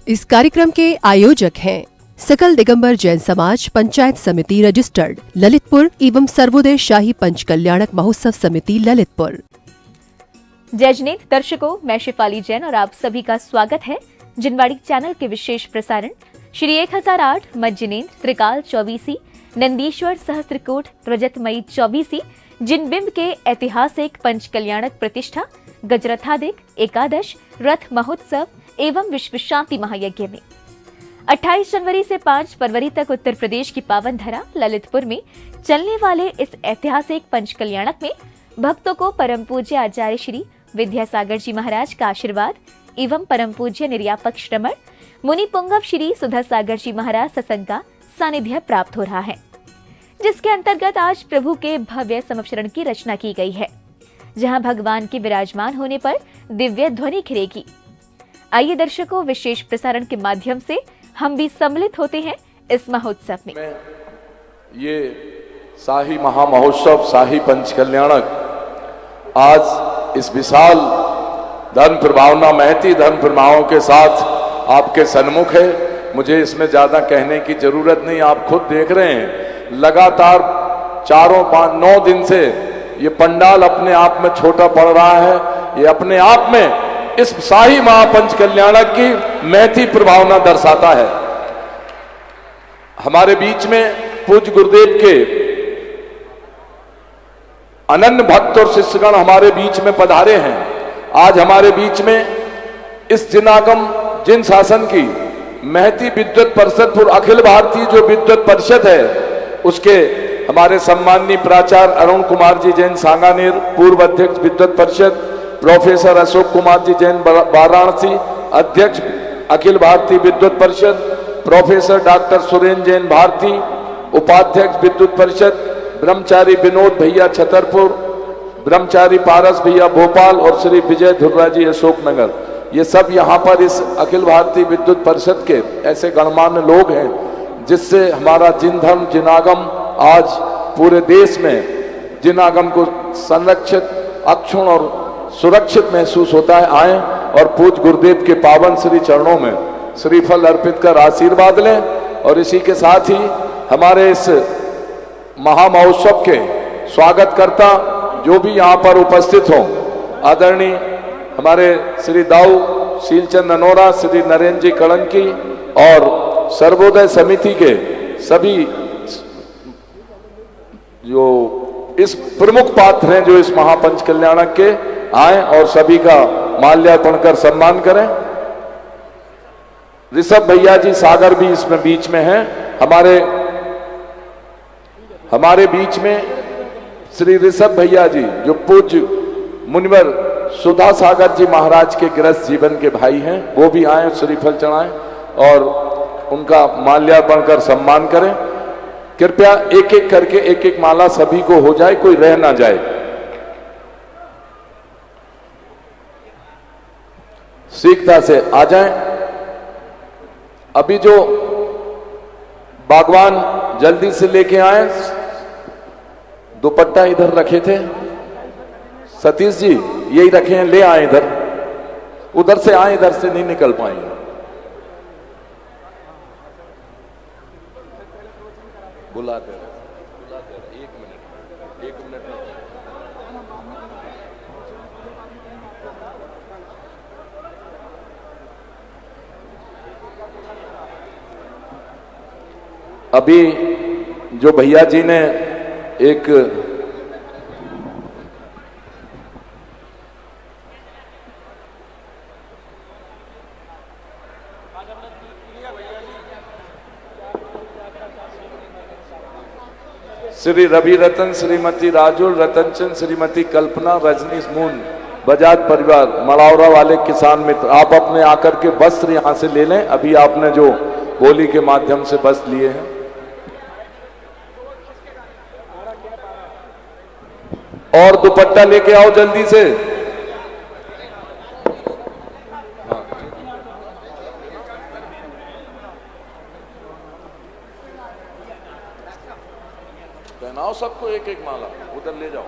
इस कार्यक्रम के आयोजक हैं सकल दिगंबर जैन समाज पंचायत समिति रजिस्टर्ड ललितपुर एवं सर्वोदय शाही पंच कल्याणक महोत्सव समिति ललितपुर। जय जिनेंद्र दर्शकों, मैं शिफाली जैन और आप सभी का स्वागत है जिनवाड़ी चैनल के विशेष प्रसारण श्री 1008 मत जिनेंद्र त्रिकाल 24 नंदीश्वर सहस्त्रकोट रजतमयी 24 जिनबिंब के ऐतिहासिक पंच कल्याणक प्रतिष्ठा गजरथाधिक एकादश रथ महोत्सव एवं विश्व शांति महायज्ञ में 28 जनवरी से 5 फरवरी तक उत्तर प्रदेश की पावन धरा ललितपुर में चलने वाले इस ऐतिहासिक पंच कल्याणक में भक्तों को परम पूज्य आचार्य श्री विद्यासागर जी महाराज का आशीर्वाद एवं परम पूज्य निर्यापक श्रमण मुनि पुंगव श्री सुधा सागर जी महाराज सत्संग का सानिध्य प्राप्त हो रहा है, जिसके अंतर्गत आज प्रभु के भव्य समवचरण की रचना की गई है, जहां भगवान के विराजमान होने पर दिव्य ध्वनि खिलेगी। आइए दर्शकों, विशेष प्रसारण के माध्यम से हम भी सम्मिलित होते हैं इस महोत्सव में। ये शाही महामहोत्सव शाही पंच कल्याणक आज इस विशाल धर्म प्रभावना महती धर्म प्रभावों के साथ आपके सन्मुख है। मुझे इसमें ज्यादा कहने की जरूरत नहीं, आप खुद देख रहे हैं लगातार 4-5-9 दिन से ये पंडाल अपने आप में छोटा पड़ रहा है। ये अपने आप में इस शाही महापंच कल्याणक की महती प्रभावना दर्शाता है। हमारे बीच में पूज्य गुरुदेव के अनन्य भक्त और शिष्यगण हमारे बीच में पधारे हैं। आज हमारे बीच में इस जिनागम जिन शासन की महती विद्वत परिषद पूर्व अखिल भारतीय जो विद्वत परिषद है उसके हमारे सम्माननीय प्राचार्य अरुण कुमार जी जैन सांगानेर, पूर्व अध्यक्ष विद्वत परिषद, प्रोफेसर अशोक कुमार जी जैन वाराणसी, अध्यक्ष अखिल भारतीय विद्वत परिषद, प्रोफेसर डॉक्टर सुरेंद्र जैन भारती, उपाध्यक्ष विद्वत परिषद, ब्रह्मचारी विनोद भैया छतरपुर, ब्रह्मचारी पारस भैया भोपाल और श्री विजय धुर्रा जी अशोकनगर। ये सब यहाँ पर इस अखिल भारतीय विद्वत परिषद के ऐसे गणमान्य लोग हैं जिससे हमारा जिन धर्म जिनागम आज पूरे देश में जिनागम को संरक्षित, अक्षुण्ण और सुरक्षित महसूस होता है। आए और पूज्य गुरुदेव के पावन श्री चरणों में श्रीफल अर्पित कर आशीर्वाद लें। और इसी के साथ ही हमारे इस महामहोत्सव के स्वागत करता जो भी यहाँ पर उपस्थित हों, आदरणीय हमारे श्री दाऊ शीलचंद अनोरा, श्री नरेंद्र जी कड़ंकी और सर्वोदय समिति के सभी जो इस प्रमुख पात्र हैं जो इस महापंच कल्याणक के, आए और सभी का माल्यार्पण कर सम्मान करें। ऋषभ भैया जी सागर भी इसमें बीच में हैं। हमारे बीच में श्री ऋषभ भैया जी जो पूज्य मुनिवर सुधा सागर जी महाराज के गृहस्थ जीवन के भाई हैं, वो भी आए, श्रीफल चढ़ाएं और उनका माल्यार्पण कर सम्मान करें। कृपया एक एक करके एक एक माला सभी को हो जाए, कोई रह ना जाए। शीघ्रता से आ जाएं। अभी जो बागवान जल्दी से लेके आए, दुपट्टा इधर रखे थे सतीश जी, यही रखे हैं, ले आए इधर, उधर से आए, इधर से नहीं निकल पाएंगे। बुलाते एक मिनट अभी जो भैया जी ने एक श्री रवि रतन, श्रीमती राजुल रतनचंद, श्रीमती कल्पना, रजनीश मून, बजाज परिवार, मड़ावरा वाले किसान मित्र, आप अपने आकर के वस्त्र यहां से ले लें। अभी आपने जो बोली के माध्यम से वस्त्र लिए हैं, और दुपट्टा लेके आओ जल्दी से। पहनाओ सबको एक एक माला, उधर ले जाओ।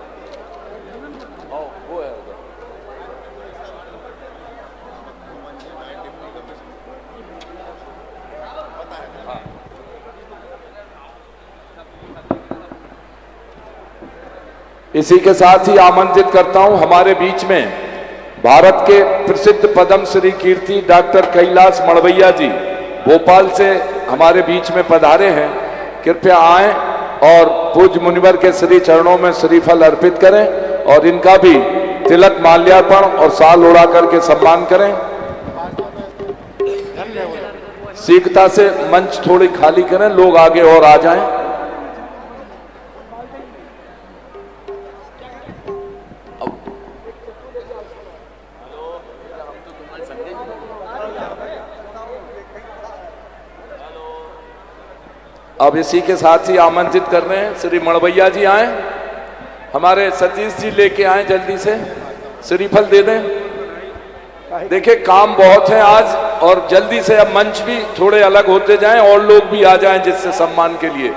आओ, वो है उधर। इसी के साथ ही आमंत्रित करता हूं हमारे बीच में भारत के प्रसिद्ध पद्म श्री कीर्ति डॉक्टर कैलाश मड़वैया जी भोपाल से हमारे बीच में पधारे हैं। कृपया आएं और पूज्य मुनिवर के श्री चरणों में श्रीफल अर्पित करें और इनका भी तिलक माल्यार्पण और साल उड़ा करके सम्मान करें। शीघ्रता से मंच थोड़ी खाली करें, लोग आगे और आ जाएं। अब इसी के साथ ही आमंत्रित कर रहे हैं श्री मड़वैया जी आए, हमारे सतीश जी लेके आए, जल्दी से श्रीफल दे दें। देखिए काम बहुत है आज और जल्दी से अब मंच भी थोड़े अलग होते जाएं और लोग भी आ जाएं जिससे सम्मान के लिए।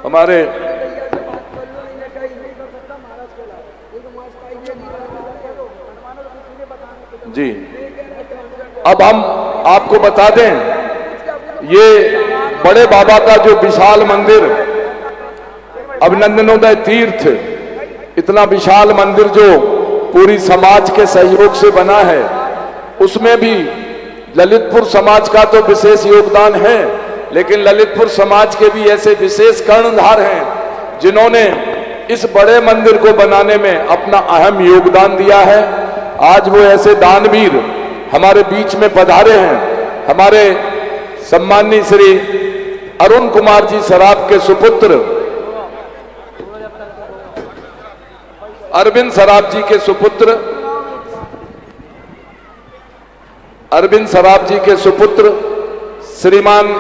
हमारे जी अब हम आपको बता दें, ये बड़े बाबा का जो विशाल मंदिर अभिनंदनोदय तीर्थ, इतना विशाल मंदिर जो पूरी समाज के सहयोग से बना है, उसमें भी ललितपुर समाज का तो विशेष योगदान है, लेकिन ललितपुर समाज के भी ऐसे विशेष कर्णधार हैं जिन्होंने इस बड़े मंदिर को बनाने में अपना अहम योगदान दिया है। आज वो ऐसे दानवीर हमारे बीच में पधारे हैं। हमारे सम्माननीय श्री अरुण कुमार जी सराफ के सुपुत्र अरविंद सराफ जी के सुपुत्र अरविंद सराफ जी के सुपुत्र श्रीमान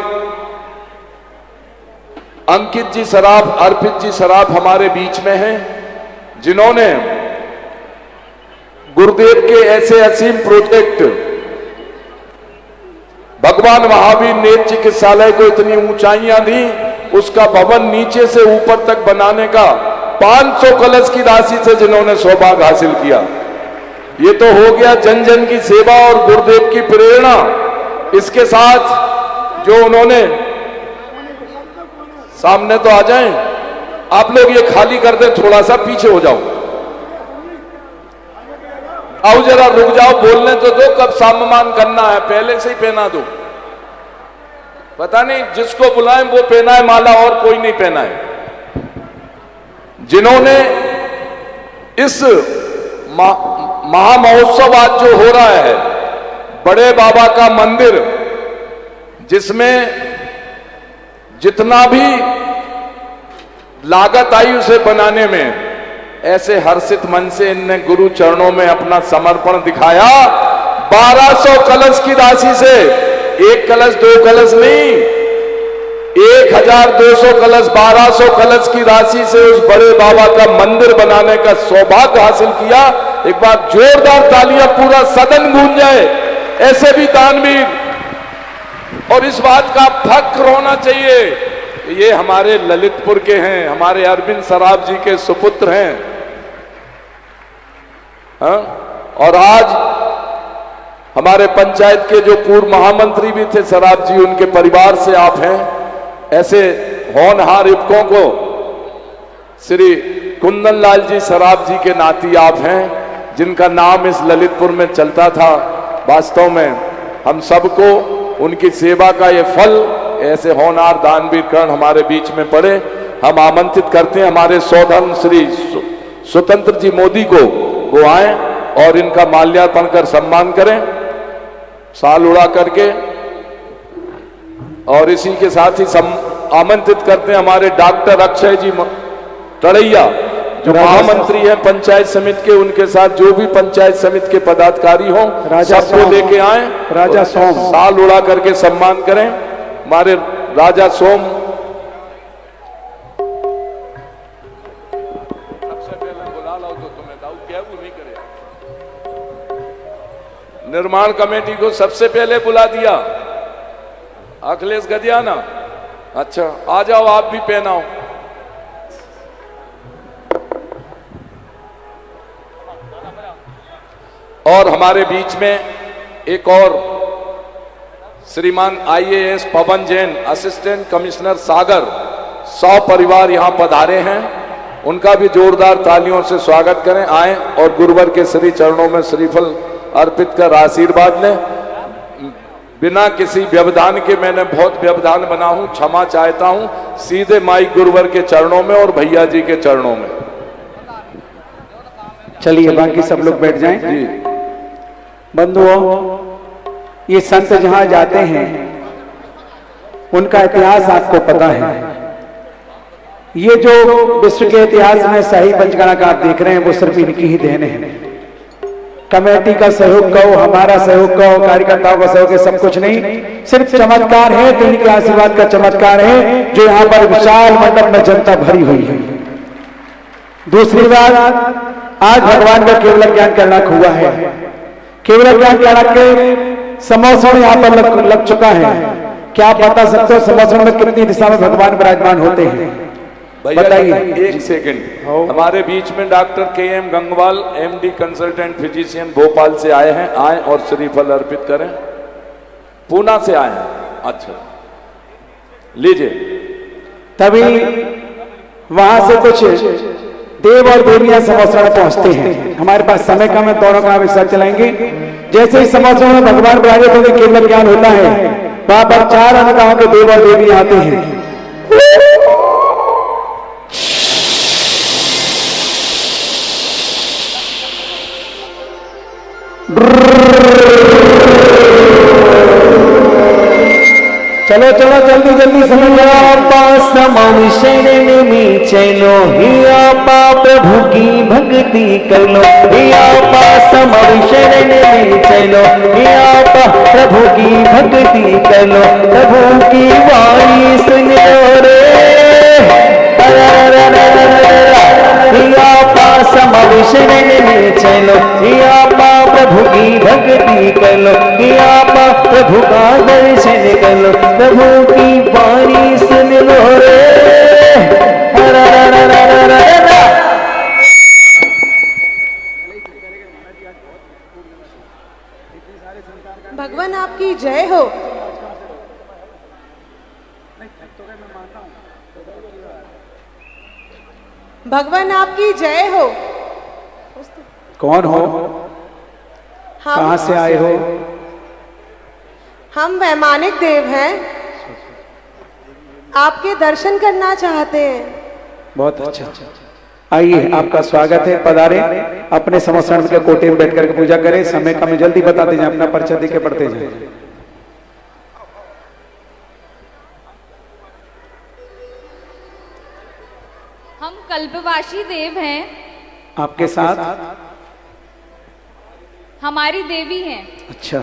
अंकित जी सराफ, अर्पित जी सराफ हमारे बीच में हैं, जिन्होंने गुरुदेव के ऐसे असीम प्रोजेक्ट भगवान महावीर नेत्र चिकित्सालय को इतनी ऊंचाइयां दी, उसका भवन नीचे से ऊपर तक बनाने का 500 कलश की राशि से जिन्होंने सौभाग्य हासिल किया। ये तो हो गया जन जन की सेवा और गुरुदेव की प्रेरणा। इसके साथ जो उन्होंने, सामने तो आ जाएं आप लोग, ये खाली कर दे, थोड़ा सा पीछे हो जाओ, आओ जरा रुक जाओ, बोलने तो दो, कब सम्मान करना है पहले से ही पहना दो। पता नहीं जिसको बुलाएं वो पहना है माला और कोई नहीं पहना है। जिन्होंने इस महामहोत्सव आज जो हो रहा है, बड़े बाबा का मंदिर, जिसमें जितना भी लागत आई उसे बनाने में, ऐसे हर्षित मन से इनने गुरु चरणों में अपना समर्पण दिखाया। 1200 कलश की राशि से, एक कलश दो कलश नहीं, 1200 कलश, 1200 कलश की राशि से उस बड़े बाबा का मंदिर बनाने का सौभाग्य हासिल किया। एक बार जोरदार तालियां, पूरा सदन गूंज जाए। ऐसे भी दानवीर, और इस बात का फक्र होना चाहिए, ये हमारे ललितपुर के हैं, हमारे अरविंद सराफ जी के सुपुत्र हैं। और आज हमारे पंचायत के जो पूर्व महामंत्री भी थे सराफ जी, उनके परिवार से आप हैं। ऐसे होनहार युवकों को श्री कुंदन लाल जी सराफ जी के नाती आप हैं, जिनका नाम इस ललितपुर में चलता था। वास्तव में हम सबको उनकी सेवा का ये फल, ऐसे होनहार दानवीर कर्ण हमारे बीच में पड़े। हम आमंत्रित करते हैं हमारे सौधर्म श्री स्वतंत्र जी मोदी को, वो आए और इनका माल्यार्पण कर सम्मान करें, साल उड़ा करके। और इसी के साथ ही आमंत्रित करते हैं हमारे डॉक्टर अक्षय जी तड़ैया, जो महामंत्री हैं पंचायत समिति के, उनके साथ जो भी पंचायत समिति के पदाधिकारी हों, सबको लेके आए, राजा सोम, साल उड़ा करके सम्मान करें। हमारे राजा सोम निर्माण कमेटी को सबसे पहले बुला दिया, अखिलेश गदियाना। अच्छा आ जाओ, आप भी पहनाओ। और हमारे बीच में एक और श्रीमान IAS पवन जैन, असिस्टेंट कमिश्नर सागर, 100 परिवार यहाँ पधारे हैं, उनका भी जोरदार तालियों से स्वागत करें। आए और गुरुवर के श्री चरणों में श्रीफल अर्पित कर आशीर्वाद लें। बिना किसी व्यवधान के, मैंने बहुत व्यवधान बना हूं, क्षमा चाहता हूं। सीधे माई गुरुवर के चरणों में और भैया जी के चरणों में। चलिए बाकी सब लोग बैठ जाएं। जी बंधुओं, ये संत जहां जाते हैं उनका इतिहास आपको पता है। ये जो विश्व के इतिहास में शाही पंचगणा का आप देख रहे हैं वो सिर्फ इनकी ही देन है। कमेटी का सहयोग कहो, हमारा सहयोग कहो, कार्यकर्ताओं का सहयोग है, सब कुछ नहीं, सिर्फ चमत्कार है। तो इनके आशीर्वाद का चमत्कार है जो यहाँ पर विशाल मंडप में जनता भरी हुई है। दूसरी बात, आज भगवान का केवल ज्ञान कलक हुआ है। केवल ज्ञान कलक के समोसण यहाँ पर लग चुका है। क्या आप बता सकते हो समोसण में कितनी दिशा में भगवान विराजमान होते हैं? बताइए। एक सेकंड, हमारे बीच में doctor KM Gangwal, MD consultant physician Bhopal से आए हैं। आए और श्रीफल अर्पित करें। पूना से आए हैं। अच्छा, लीजिए। तभी वहां से कुछ देव और देवियां समोसण पहुंचते हैं। हमारे पास समय कम है, दोनों का विचार चलाएंगे। जैसे ही समोसण में भगवान विराजे तो केवल ज्ञान होता है, वहां पर 4 अनुगाओं के देव और देवी आते हैं। चलो चलो जल्दी जल्दी समझ शरण में चलो, हिया पा प्रभु की भक्ति कर लो। हिया पा शरण में चलो, हिया पा प्रभु की भक्ति कर लो। प्रभु की वाणी सुन लो रे, हिया पा शरण में चलो, हिया पा प्रभु की भक्ति कर लो। हिया पा प्रभु का दर्शन कर लो। प्रभु की वाणी सुन लो रे। भगवान आपकी जय हो। भगवान आपकी जय हो। कौन हो? कहां से आए हो? हम वैमानिक देव हैं, आपके दर्शन करना चाहते हैं। बहुत अच्छा, आइए आपका स्वागत है। पधारे, अपने समोसण के कोटे में बैठ करके पूजा करें। समय कम, जल्दी बताते जाए, अपना पर्चा देके पढ़ते जाए। हम कल्पवासी देव हैं। आपके साथ हमारी देवी हैं। अच्छा,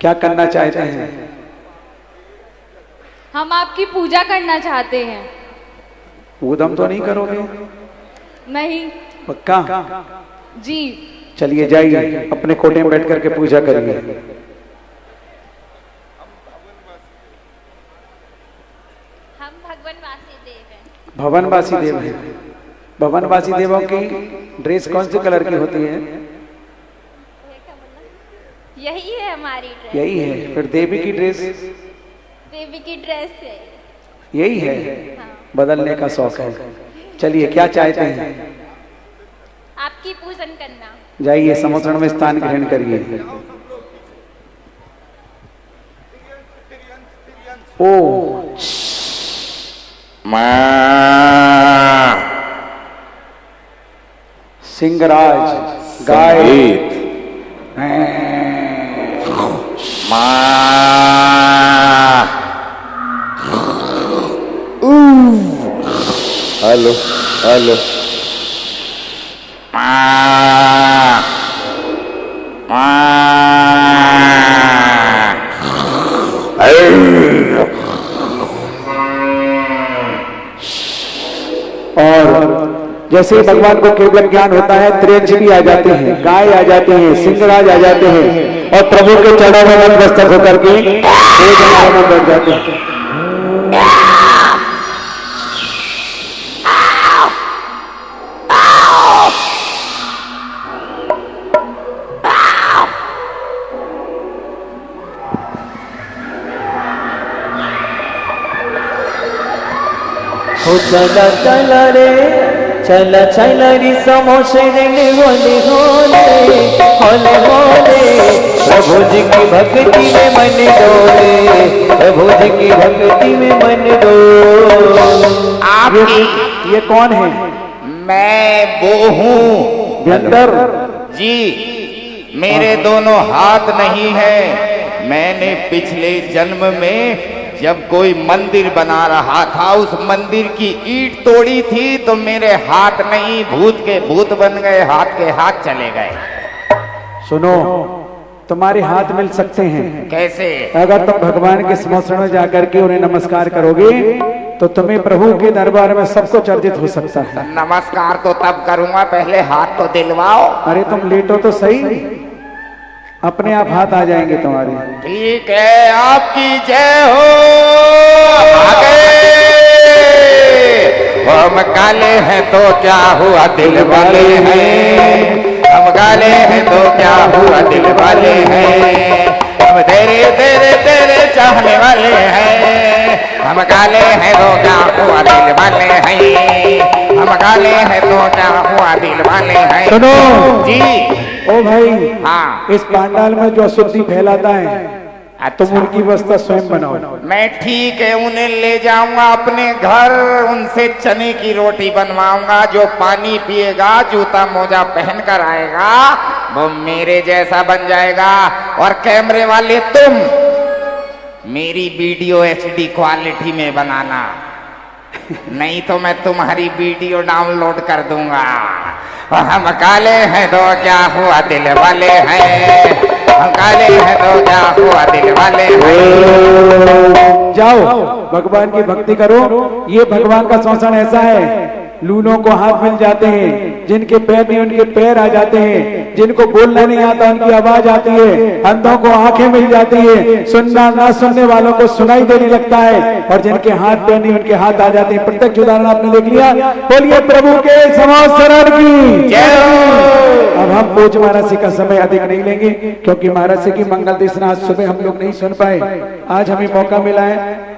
क्या करना चाहते हैं? हम आपकी पूजा करना चाहते हैं। ऊधम तो नहीं करोगे? नहीं। पक्का? जी। चलिए जाइए, अपने कोटे में बैठ करके पूजा करिए। हम भगवानवासी देव हैं। भवनवासी देव हैं। भवनवासी देवों की ड्रेस कौन से कलर की होती है? यही है हमारी ड्रेस। यही है। फिर देवी की ड्रेस? देवी की ड्रेस है। यही है। हाँ। बदलने का शौक है। चलिए, क्या चाहते हैं? आपकी पूजन करना। जाइए, समोसण में स्थान ग्रहण करिए। ओ सिंहराज गाय हेलो हेलो। और जैसे ही भगवान को केवल ज्ञान होता है, त्रियंश भी आ जाते हैं, गाय आ जाते हैं, सिंहराज आ जाते हैं और प्रभु के चरणों में नतमस्तक होकर के में बैठ जाते हैं। हो चला चला रे चला चला रे समोसे रे होले होले होले होले प्रभु जी की भक्ति में मन डोले प्रभु जी की भक्ति में मन डोले। आप ये कौन है? मैं वो हूँ व्यंतर जी, मेरे दोनों हाथ नहीं है। मैंने पिछले जन्म में जब कोई मंदिर बना रहा था उस मंदिर की ईंट तोड़ी थी तो मेरे हाथ नहीं भूत के भूत बन गए, हाथ के हाथ चले गए। सुनो, तुम्हारे हाथ मिल सकते हैं। कैसे? अगर तुम भगवान के स्मरण में जाकर के उन्हें नमस्कार करोगे तो तुम्हें प्रभु के दरबार में सब कुछ अर्जित हो सकता है। नमस्कार तो तब करूंगा, पहले हाथ तो दिलवाओ। अरे तुम लेटो तो सही, अपने आप हाथ आ जाएंगे तुम्हारे। ठीक है, आपकी जय हो। आगे हम काले हैं तो क्या हुआ दिल वाले हैं, हम काले हैं तो क्या हुआ दिल वाले हैं, हम तेरे तेरे तेरे चाहने वाले हैं, हम काले हैं तो क्या हुआ दिल वाले हैं, हम काले हैं तो क्या हुआ दिल वाले हैं। सुनो जी। ओ भाई, हाँ। इस पांडाल में जो अशुद्धि फैलाता है तुम उनकी व्यवस्था स्वयं बनाओ। मैं ठीक है, उन्हें ले जाऊंगा अपने घर, उनसे चने की रोटी बनवाऊंगा। जो पानी पिएगा जूता मोजा पहन कर आएगा वो मेरे जैसा बन जाएगा। और कैमरे वाले तुम मेरी वीडियो HD क्वालिटी में बनाना, नहीं तो मैं तुम्हारी वीडियो डाउनलोड कर दूंगा। हम काले हैं तो क्या हुआ दिल वाले हैं, हम काले हैं तो क्या हुआ दिल वाले हैं। जाओ भगवान की भक्ति करो। ये भगवान का शासन ऐसा है, लूनों को हाथ मिल जाते हैं, जिनके पैर नहीं उनके पैर आ जाते हैं, जिनको बोलना नहीं आता उनकी आवाज आती है, अंधों को आंखें मिल जाती है, सुनना ना सुनने वालों को सुनाई देने लगता है, और जिनके हाथ पैर नहीं उनके हाथ आ जाते हैं। प्रत्यक्ष उदाहरण आपने देख लिया। बोलिए प्रभु के संवत्सरण की जय। अब हम पूज महाराज का समय अधिक नहीं लेंगे क्योंकि महाराज की मंगल देशना आज सुबह हम लोग नहीं सुन पाए, आज हमें मौका मिला है।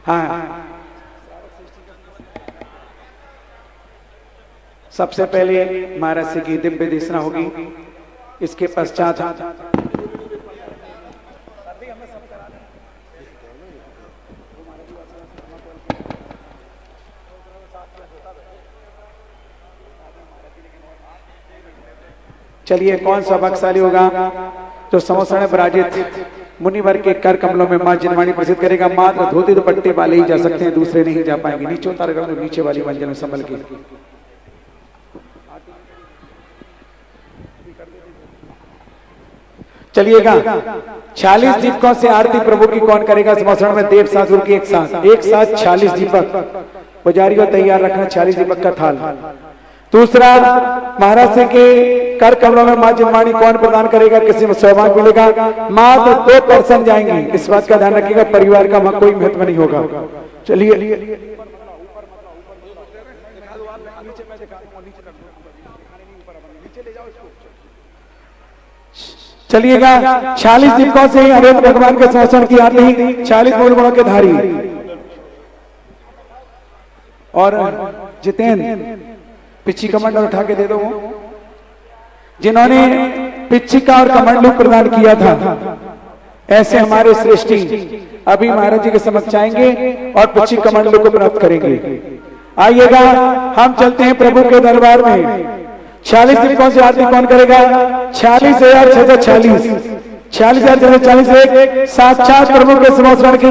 हाँ, सबसे पहले महाराज की दिव्य देशना होगी, इसके पश्चात चलिए कौन सा भाग्यशाली होगा जो समोसण पराजित मुनिवर के कर कमलों में मां जिनवाणी प्रसिद्ध करेगा। मात्र धोती दुपट्टे वाले ही जा सकते हैं, दूसरे नहीं जा पाएंगे। नीचे उतार कर नीचे वाली मंजिल में संभल के। चलिएगा 46 दीपकों से आरती प्रभु की कौन करेगा? समोसण में देव सासुर की एक साथ 46 दीपक। पुजारी को तैयार रखना 46 दीपक का थाल। दूसरा, महाराज के कर कमलों में मां जिनवाणी कौन प्रदान करेगा? किसी में सौभाग्य मिलेगा। मात्र 2% जाएंगे, इस बात का ध्यान रखिएगा। परिवार का वहां कोई महत्व नहीं होगा। चलिए चलिएगा 46 दीपकों से हरेंद्र भगवान के शासन की आरती, 40 मूल गुणों के धारी। और जितेंद्र पिच्ची कमंडल उठा के दे दो, जिन्होंने पिच्ची का और कमंडलू प्रदान किया था। ऐसे हमारे सृष्टि अभी महाराज जी के समक्ष आएंगे और पिच्ची कमंडलू को प्राप्त करेंगे। आइएगा, हम चलते हैं प्रभु के दरबार में। 46 दीपकों से आरती कौन करेगा? 46,640 46,640 एक साक्षात प्रभु के समोसरण की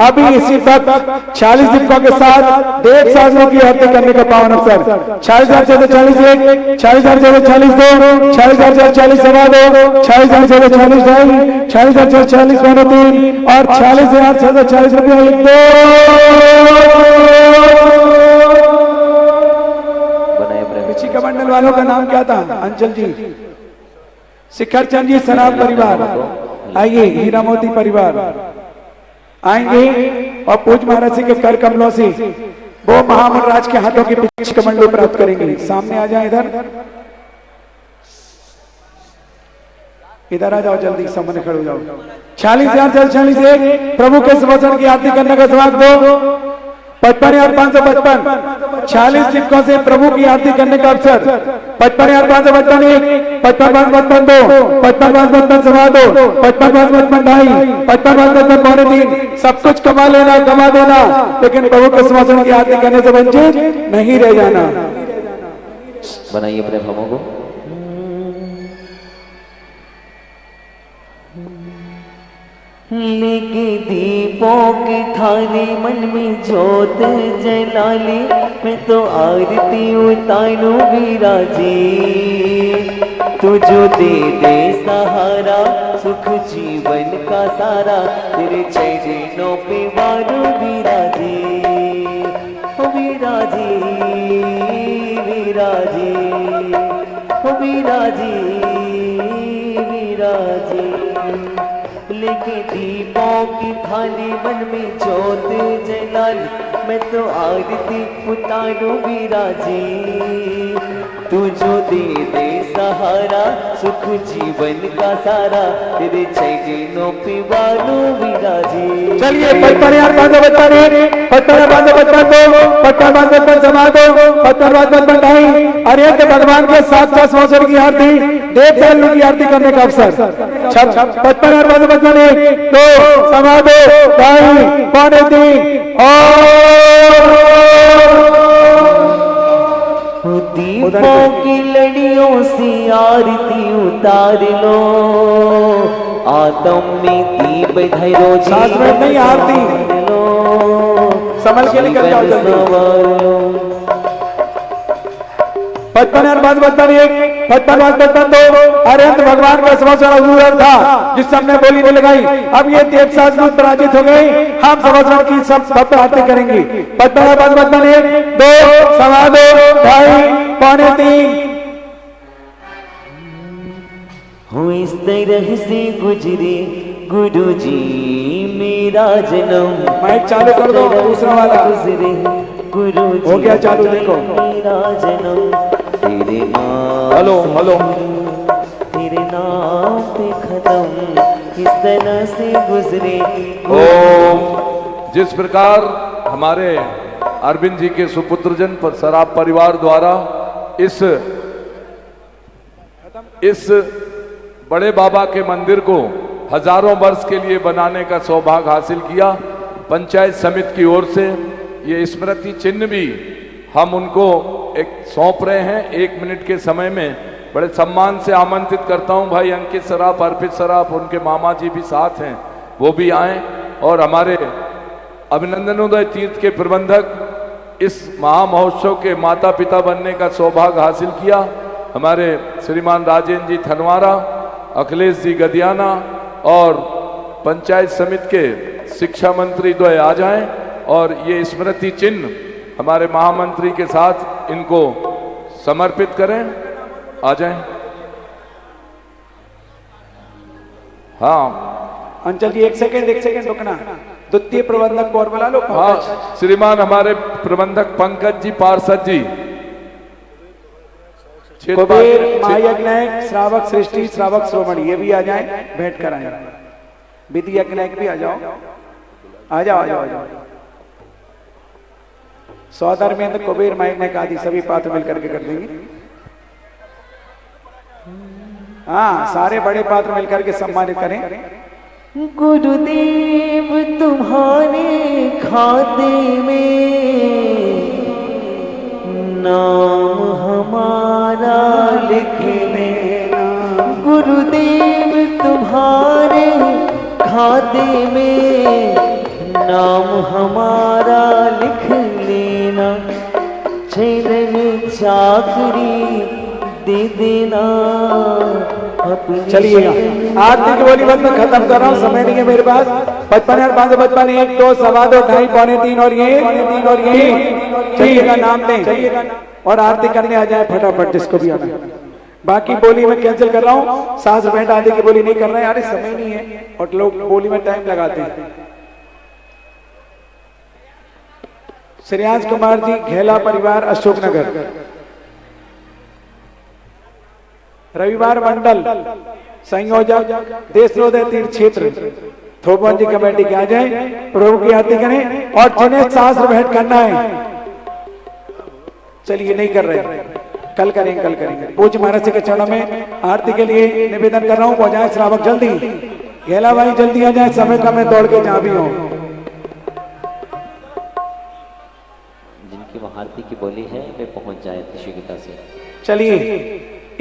अभी इसी वक्त 40 दीपकों के साथ देव साधुओं की आरती करने का पावन अवसर। 46,640 एक, 46,640 दो, 46,640 सवा दो, 46,640 ढाई, 46,640 पौने तीन और 46,640 रुपया एक दो। कमंडल वालों का नाम क्या था? अंचल जी, शिखर चंद जी, सराब परिवार, आइए हीरा मोती परिवार, आएंगे और पूज महाराज जी के कर कमलों से वो महामनराज के हाथों के पीछे कमंडलू प्राप्त करेंगे। सामने आ जाए, इधर आ जाओ, जल्दी सामने खड़े हो जाओ। 46,046 प्रभु के सुवचन की आरती करने का सौभाग्य दो। 55,555 46 सिक्कों से प्रभु की आरती करने का अवसर। 55,555 55,555 55,555 सवा दो, 55,555 55,555 पौने 3। सब कुछ कमा लेना, कमा देना, लेकिन प्रभु के सुवचन की आरती करने से वंचित नहीं रह जाना। बनाइए अपने भावों को। लेके दीपों की थाली मन में जोत जलाली, मैं तो आरती उतारूं विराजी। तू जो दे सहारा सुख जीवन का सारा, तेरे चरणों पे वारू विराजी। ओ विराजी विराजी, ओ विराजी विराजी। लेके दीपों की थाली मन में जोत जलाली, मैं तो आरती उतारूं विराजी। तू जो दे सहारा सुख जीवन का सारा, तेरे चरणों पे वालू विराजी। चलिए 55,555 55,555 समा दो, 55,555 ढाई। अरे भगवान के 7 संवत्सर की आरती, देव सालों की आरती करने का अवसर। 55,555 1 2 समा दो, ढाई पौने 3 और दीपों की लड़ियों से आरती उतार लो, आत्म में दीप धरो। सास में नहीं आरती संभल के निकल जाओ जल्दी। 55,555 55,555 अरहंत भगवान का संवत्सर अधूरा था, जिससे हमने बोली नहीं लगाई। अब ये देव साधु पराजित हो गए, हम संवत्सर की सब आरती करेंगे। 55,555 1 2 सवा दो, ढाई पौने 3। हो इस तरह से गुजरे गुरु जी मेरा जन्म। माइक चालू कर दो, दूसरा वाला गुजरे गुरु जी हो गया चालू, देखो मेरा जन्म। तेरे नाम हेलो हेलो, तेरे नाम पे खत्म, किस तरह से गुजरे। जिस प्रकार हमारे अरविंद जी के सुपुत्रजन पर सराफ परिवार द्वारा इस बड़े बाबा के मंदिर को हजारों वर्ष के लिए बनाने का सौभाग्य हासिल किया, पंचायत समिति की ओर से ये स्मृति चिन्ह भी हम उनको एक सौंप रहे हैं। 1 मिनट के समय में बड़े सम्मान से आमंत्रित करता हूं भाई अंकित सराफ, अर्पित सराफ, उनके मामा जी भी साथ हैं, वो भी आए। और हमारे अभिनंदनोदय तीर्थ के प्रबंधक इस महामहोत्सव के माता पिता बनने का सौभाग्य हासिल किया, हमारे श्रीमान राजेंद्र जी थनवारा, अखिलेश जी गदियाना और पंचायत समिति के शिक्षा मंत्री द्वय आ जाएं और ये स्मृति चिन्ह हमारे महामंत्री के साथ इनको समर्पित करें। आ जाएं। हाँ अंचल जी 1 सेकंड रुकना। द्वितीय प्रबंधक को और बुला लो। हाँ श्रीमान हमारे प्रबंधक पंकज जी पार्षद जी, कुबेर महायज्ञ श्रावक सृष्टि श्रावक श्रोमणी, ये भी आ जाएं, भेंट कराएं। विधि यज्ञ भी आ जाओ, आ जाओ आ जाओ आ जाओ। सौधर्मेंद्र कुबेर महायज्ञ आदि सभी पात्र मिलकर के कर देंगे। हाँ सारे बड़े पात्र मिलकर के सम्मानित करें। गुरुदेव तुम्हारे खाते में नाम हमारा लिख देना। गुरुदेव तुम्हारे खाते में नाम हमारा लिख लेना। चरण चाकरी दे देना। चलिएगा आरती की बोली बंद में खत्म कर रहा हूँ, समय नहीं है मेरे पास। 55,555 1 2 सवा दो, ढाई पौने 3 और ये चलिएगा, नाम दें और आरती करने आ जाए फटाफट जिसको भी आना। बाकी बोली में कैंसिल कर रहा हूँ, सास भेंट आदि की बोली नहीं कर रहे हैं, अरे समय नहीं है और लोग बोली में टाइम लगाते हैं। श्रेयांश कुमार जी, घेला परिवार, अशोकनगर। रविवार मंडल संयोजक, देशोदय तीर्थ क्षेत्र, थोपवन जी कमेटी के आ जाए, प्रभु की आरती करें। और जिन्हें शास्त्र भेंट करना है, चलिए नहीं कर रहे, कल करेंगे, कल करेंगे। पूज्य महाराज के चरणों में आरती के लिए निवेदन कर रहा हूँ, हो जाए श्रावक जल्दी, घेला भाई जल्दी आ जाए, समय का मैं दौड़ के जहां भी हूँ। जिनकी वहां आरती की बोली है वे पहुंच जाए शीघ्रता से। चलिए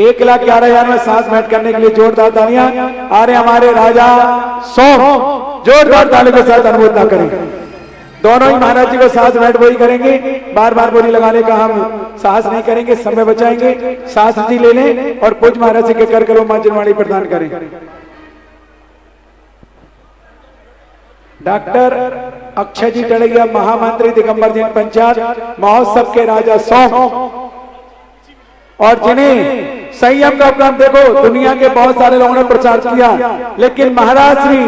1,11,000 में सांस भेंट करने के लिए जोरदार तालियां। आ रहे हमारे राजा सोम, जोरदार ताली के साथ अनुमोदन करें। दोनों ही महाराज जी को सांस भेंट वही करेंगे, बार बार बोली लगाने का हम साहस नहीं करेंगे, समय बचाएंगे। शास्त्र जी ले लें और पूज्य महाराज जी के कर करो माजनवाणी प्रदान करें। डॉक्टर अक्षय जी टड़ैया, महामंत्री दिगंबर जैन पंचायत महोत्सव के राजा सोम, और जिन्हें संयम का उपक्रम, देखो दुनिया के बहुत सारे लोगों ने प्रचार किया, लेकिन महाराज श्री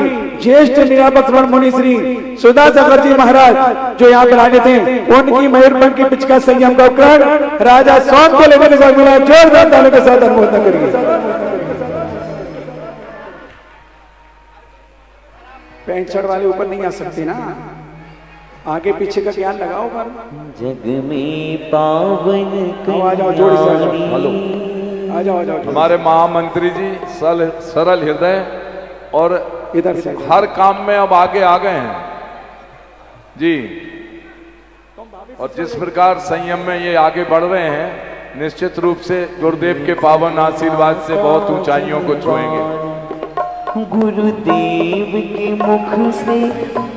ज्येष्ठ निरापद श्रवण मुनि श्री सुधा सागर जी महाराज जो यहाँ पर आए थे, उनकी मयूरपंख की पिचका संयम का उपक्रम राजा सोम को लेकर के साथ मिला। जोरदार तालियों के साथ अनुमोदन करिए। पैंट शर्ट वाले ऊपर नहीं आ सकते ना, आगे पीछे का ज्ञान लगाओ। जग में पावन आ जाओ, जोड़ी से आ जाओ, आ जाओ। हमारे महामंत्री जी सरल हृदय और इधर से हर काम में अब आगे आ गए हैं जी। और जिस प्रकार संयम में ये आगे बढ़ रहे हैं, निश्चित रूप से गुरुदेव के पावन आशीर्वाद से बहुत ऊंचाइयों को छुएंगे। गुरुदेव के मुख से।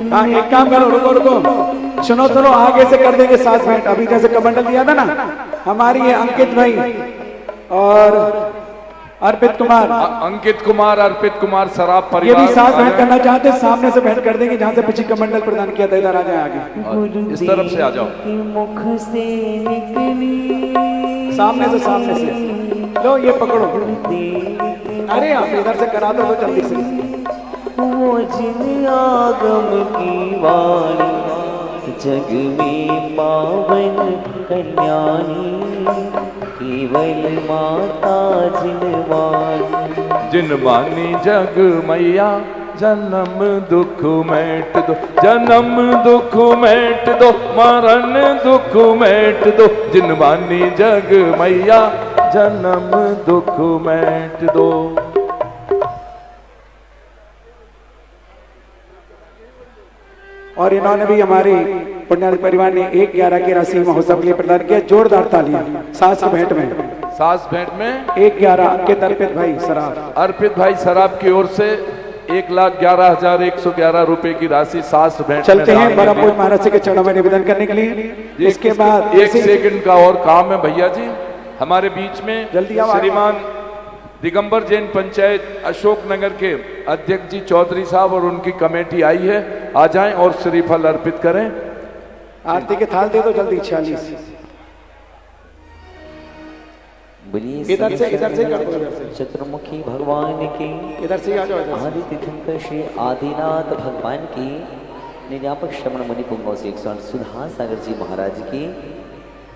हाँ, एक काम करो, रुको रुको, सुनो सुनो, आगे से कर देंगे सांस भेंट। अभी जैसे कमंडल दिया था ना, हमारी ये अंकित भाई और अर्पित कुमार, अंकित कुमार, अर्पित कुमार सराफ ये परिवार भी सांस भेंट करना चाहते हैं, सामने से भेंट कर देंगे, जहाँ से पीछे कमंडल प्रदान किया था। इधर आ जाए आगे, इस तरफ से आ जाओ। मुख से निकली, सामने से लो, ये पकड़ो। अरे आप इधर से करा दो तो जल्दी से। वो जिन आगम की वाणी, जग में पावन कल्याणी, केवल माता जिनवानी। जिनवानी जग मैया, जन्म दुख मेट दो, जन्म दुख मेट दो, मरण दुख मेट दो। जिनवानी जग मैया, जन्म दुख मेट दो। और इन्होंने भी हमारी पुण्यार्थ परिवार ने 1/11 की राशि महोत्सव के लिए प्रदान किया। जोरदार तालियां। सास भेंट में, सास भेंट में 1/11 अंकित अर्पित भाई सराफ, अर्पित भाई सराफ की ओर से 1,11,111 रुपए की राशि सास भेंट चलते हैं बरापुर महाराज के चरणों में निवेदन करने के लिए। इसके बाद 1 सेकंड का और काम है भैया जी। हमारे बीच में जल्दी श्रीमान दिगंबर जैन पंचायत अशोकनगर के अध्यक्ष जी चौधरी साहब और उनकी कमेटी आई है, आ जाएं और श्रीफल अर्पित करें। आरती के थाल दे दो जल्दी। 46 इधर से कर दो। चतुर्मुखी भगवान की, इधर से आ जाओ। आदि तीर्थंकर श्री आदिनाथ भगवान की, निजापक श्रवण मुनि पुंगव से 108 सुधा सागर जी महाराज की,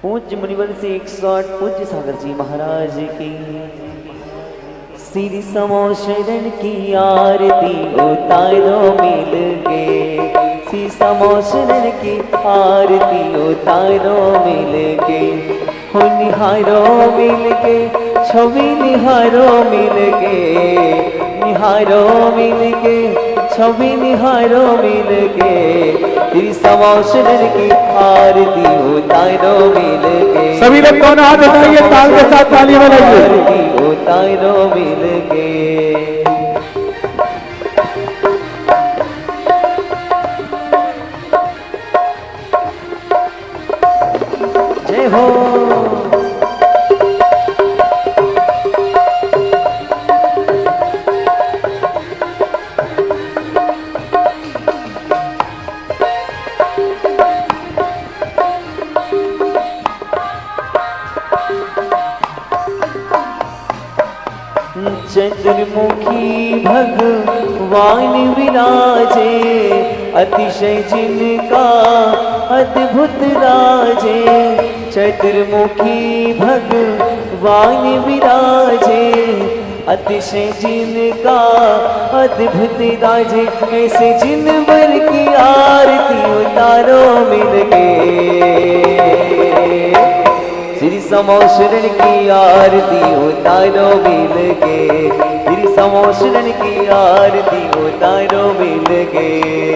पूज्य मुनिवर से 108 पूज्य सागर जी महाराज की, श्री समो शरण की आरती उतारो मिल के, श्री समो शरण की आरती उतारो मिल के, हो निहारो मिल के, छवि निहारो मिल के, निहारो मिल के, छवि निहारो मिल के, श्री समो शरण की आरती उतारो मिल के। सभी लोग कौन हाथ उठाइए, ताल के साथ ताली बजाइए। उतारो मिल के। जय हो। चंद्रमुखी भगवान विराजे, अतिशय जिनका अद्भुत राजे, चतुर्मुखी भगवान विराजे, अतिशय जिनका अद्भुत राजे, ऐसे जिनवर की आरती उतारो मिल गए, श्री समो शरण की आरती उतारो मिल गए, श्री समो शरण की आरती उतारो मिल गए।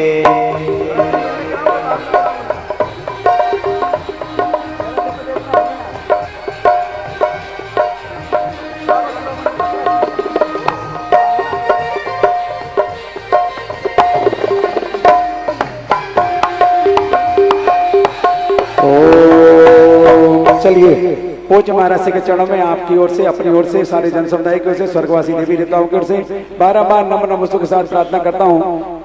चलिए पूज्य महाराज के चरणों में आपकी ओर से, अपनी ओर से, सारे जन समुदाय की ओर से, स्वर्गवासी देवी देवताओं की ओर से 12 बार नमन नमस्तों के साथ प्रार्थना करता हूँ।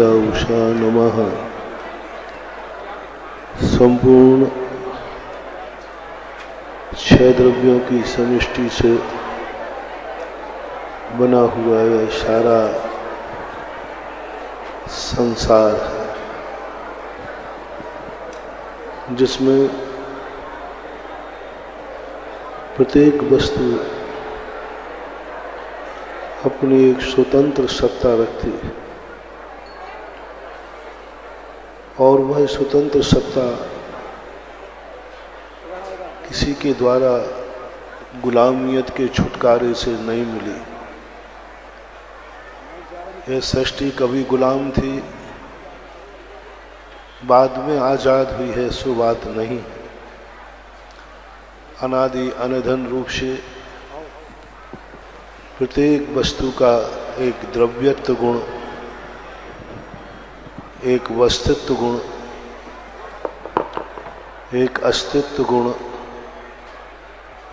उषा नमः। संपूर्ण 6 द्रव्यों की समष्टि से बना हुआ यह सारा संसार है, जिसमें प्रत्येक वस्तु अपनी एक स्वतंत्र सत्ता रखती है और वह स्वतंत्र सत्ता किसी के द्वारा गुलामियत के छुटकारे से नहीं मिली। यह सृष्टि कभी गुलाम थी, बाद में आजाद हुई है, सो बात नहीं। अनादि अनधन रूप से प्रत्येक वस्तु का एक द्रव्यत्व गुण, एक वस्तित्व गुण, एक अस्तित्व गुण,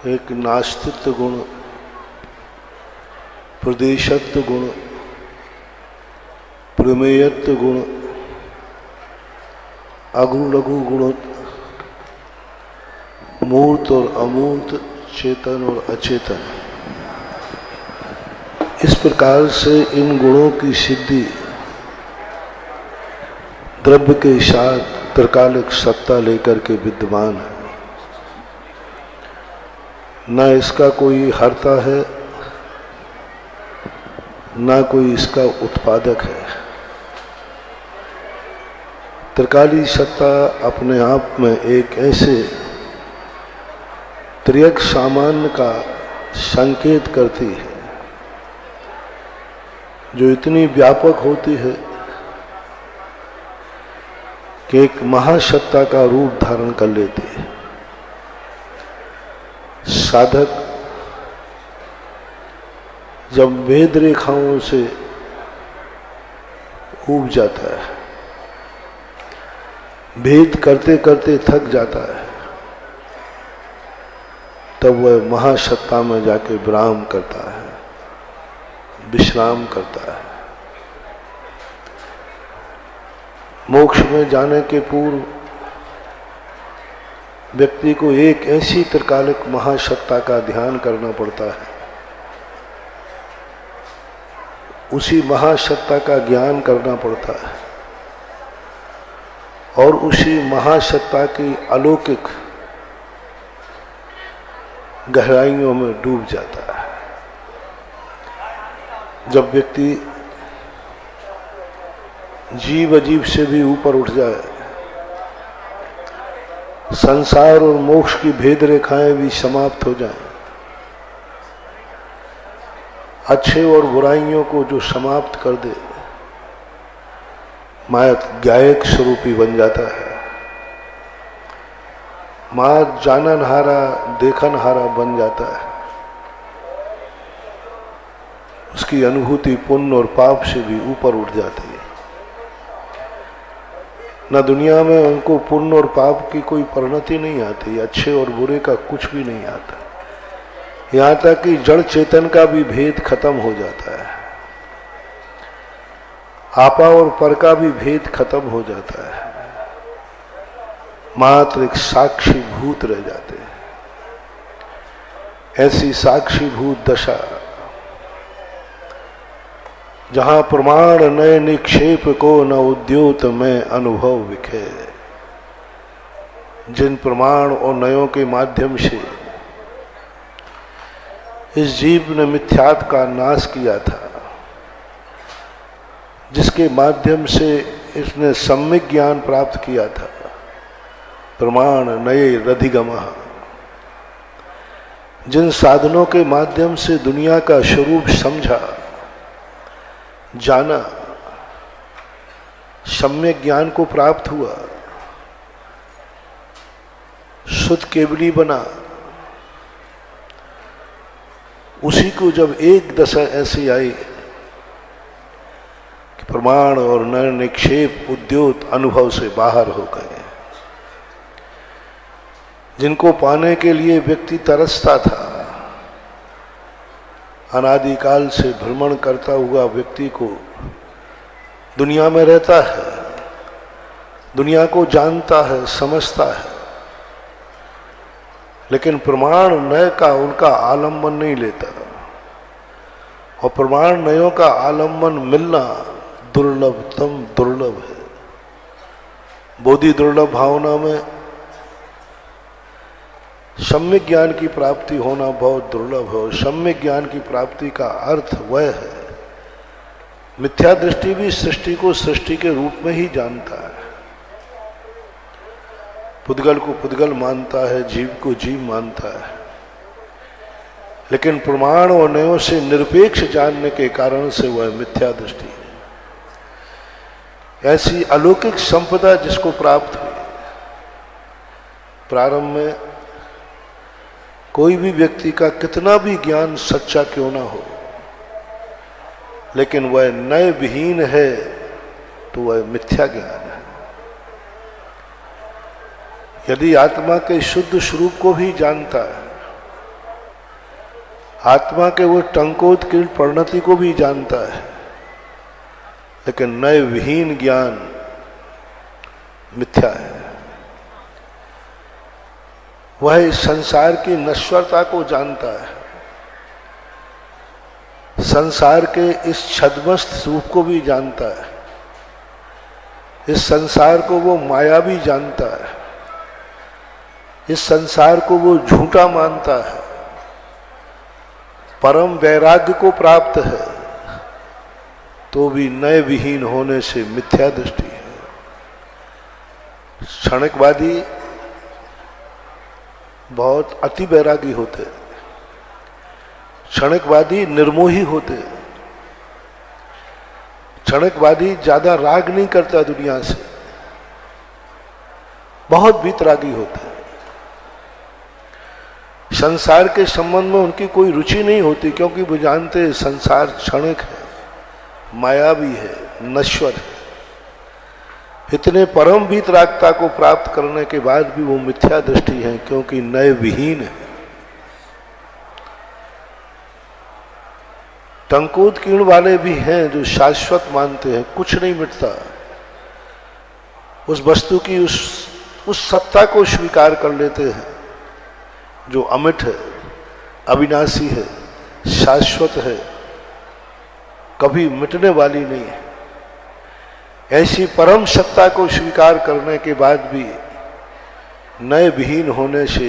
एक नास्तित्व गुण, प्रदेशत्व गुण, प्रमेयत्व गुण, अगुण लघु गुण, मूर्त और अमूर्त, चेतन और अचेतन, इस प्रकार से इन गुणों की सिद्धि द्रव्य के साथ त्रिकालिक सत्ता लेकर के विद्यमान है। न इसका कोई हर्ता है, न कोई इसका उत्पादक है। त्रिकाली सत्ता अपने आप में एक ऐसे त्रियक सामान्य का संकेत करती है जो इतनी व्यापक होती है कि एक महासत्ता का रूप धारण कर लेती है। साधक जब वेद रेखाओं से ऊब जाता है, भेद करते करते थक जाता है, तब वह महासत्ता में जाके विराम करता है, विश्राम करता है। मोक्ष में जाने के पूर्व व्यक्ति को एक ऐसी त्रिकालिक महासत्ता का ध्यान करना पड़ता है, उसी महासत्ता का ज्ञान करना पड़ता है और उसी महासत्ता की अलौकिक गहराइयों में डूब जाता है। जब व्यक्ति जीव अजीब से भी ऊपर उठ जाए, संसार और मोक्ष की भेद रेखाएं भी समाप्त हो जाएं, अच्छे और बुराइयों को जो समाप्त कर दे, मात गायक स्वरूपी बन जाता है। मात जाननहारा देखनहारा बन जाता है। उसकी अनुभूति पुण्य और पाप से भी ऊपर उठ जाती है। न दुनिया में उनको पुण्य और पाप की कोई परिणति नहीं आती, अच्छे और बुरे का कुछ भी नहीं आता। यहाँ तक कि जड़ चेतन का भी भेद खत्म हो जाता है। आपा और पर का भी भेद खत्म हो जाता है। मात्र एक साक्षी भूत रह जाते हैं। ऐसी साक्षी भूत दशा जहां प्रमाण नए निक्षेप को न उद्योत में अनुभव विखे। जिन प्रमाण और नयों के माध्यम से इस जीव ने मिथ्यात्व का नाश किया था, जिसके माध्यम से इसने सम्यक ज्ञान प्राप्त किया था, प्रमाण नए रधिगमः, जिन साधनों के माध्यम से दुनिया का स्वरूप समझा, जाना, सम्यक ज्ञान को प्राप्त हुआ, शुद्ध केवली बना, उसी को जब एक दशा ऐसी आई कि प्रमाण और नर निक्षेप उद्योत अनुभव से बाहर हो गए, जिनको पाने के लिए व्यक्ति तरसता था, अनादिकाल से भ्रमण करता हुआ व्यक्ति को दुनिया में रहता है, दुनिया को जानता है, समझता है, लेकिन प्रमाण नय का उनका आलम्बन नहीं लेता। और प्रमाण नयों का आलम्बन मिलना दुर्लभतम दुर्लभ है। बोधि दुर्लभ भावना में सम्यक ज्ञान की प्राप्ति होना बहुत दुर्लभ है। और सम्यक ज्ञान की प्राप्ति का अर्थ वह है, मिथ्या दृष्टि भी सृष्टि को सृष्टि के रूप में ही जानता है, पुद्गल को पुद्गल मानता है, जीव को जीव मानता है, लेकिन प्रमाण और नयों से निरपेक्ष जानने के कारण से वह मिथ्या दृष्टि है। ऐसी अलौकिक संपदा जिसको प्राप्त हुई, प्रारंभ में कोई भी व्यक्ति का कितना भी ज्ञान सच्चा क्यों ना हो, लेकिन वह नय विहीन है तो वह मिथ्या ज्ञान है। यदि आत्मा के शुद्ध स्वरूप को भी जानता है, आत्मा के वो टंकोत्कीर्ण परिणति को भी जानता है, लेकिन नय विहीन ज्ञान मिथ्या है। वह इस संसार की नश्वरता को जानता है, संसार के इस छद्मस्त रूप को भी जानता है, इस संसार को वो माया भी जानता है, इस संसार को वो झूठा मानता है, परम वैराग्य को प्राप्त है, तो भी नय विहीन होने से मिथ्या दृष्टि है। क्षणिकवादी बहुत अति वैरागी होते, क्षणिकवादी निर्मोही होते, क्षणिकवादी ज्यादा राग नहीं करता दुनिया से, बहुत वीतरागी होते। संसार के संबंध में उनकी कोई रुचि नहीं होती, क्योंकि वो जानते हैं संसार क्षणिक है, मायावी है, नश्वर है। इतने परम वीतरागता को प्राप्त करने के बाद भी वो मिथ्या दृष्टि है, क्योंकि नय विहीन है। टंकोत्कीर्ण वाले भी हैं जो शाश्वत मानते हैं, कुछ नहीं मिटता, उस वस्तु की उस सत्ता को स्वीकार कर लेते हैं जो अमिट है, अविनाशी है, शाश्वत है, कभी मिटने वाली नहीं है। ऐसी परम सत्ता को स्वीकार करने के बाद भी नय विहीन होने से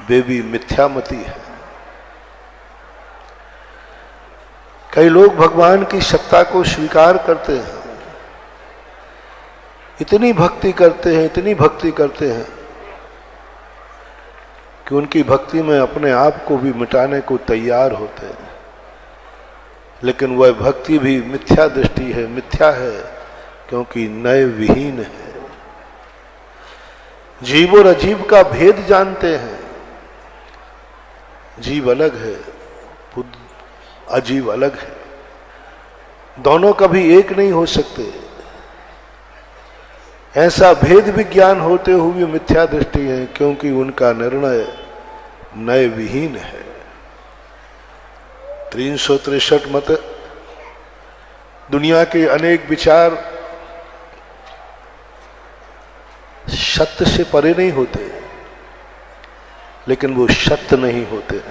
वे भी मिथ्यामती है। कई लोग भगवान की सत्ता को स्वीकार करते हैं, इतनी भक्ति करते हैं, इतनी भक्ति करते हैं कि उनकी भक्ति में अपने आप को भी मिटाने को तैयार होते हैं, लेकिन वह भक्ति भी मिथ्या दृष्टि है, मिथ्या है, क्योंकि नए विहीन है। जीव और अजीब का भेद जानते हैं। जीव अलग है, अजीब अलग है, दोनों कभी एक नहीं हो सकते। ऐसा भेद विज्ञान होते हुए मिथ्या दृष्टि है, क्योंकि उनका निर्णय नए विहीन है। 363 मत, दुनिया के अनेक विचार सत्य से परे नहीं होते, लेकिन वो सत्य नहीं होते।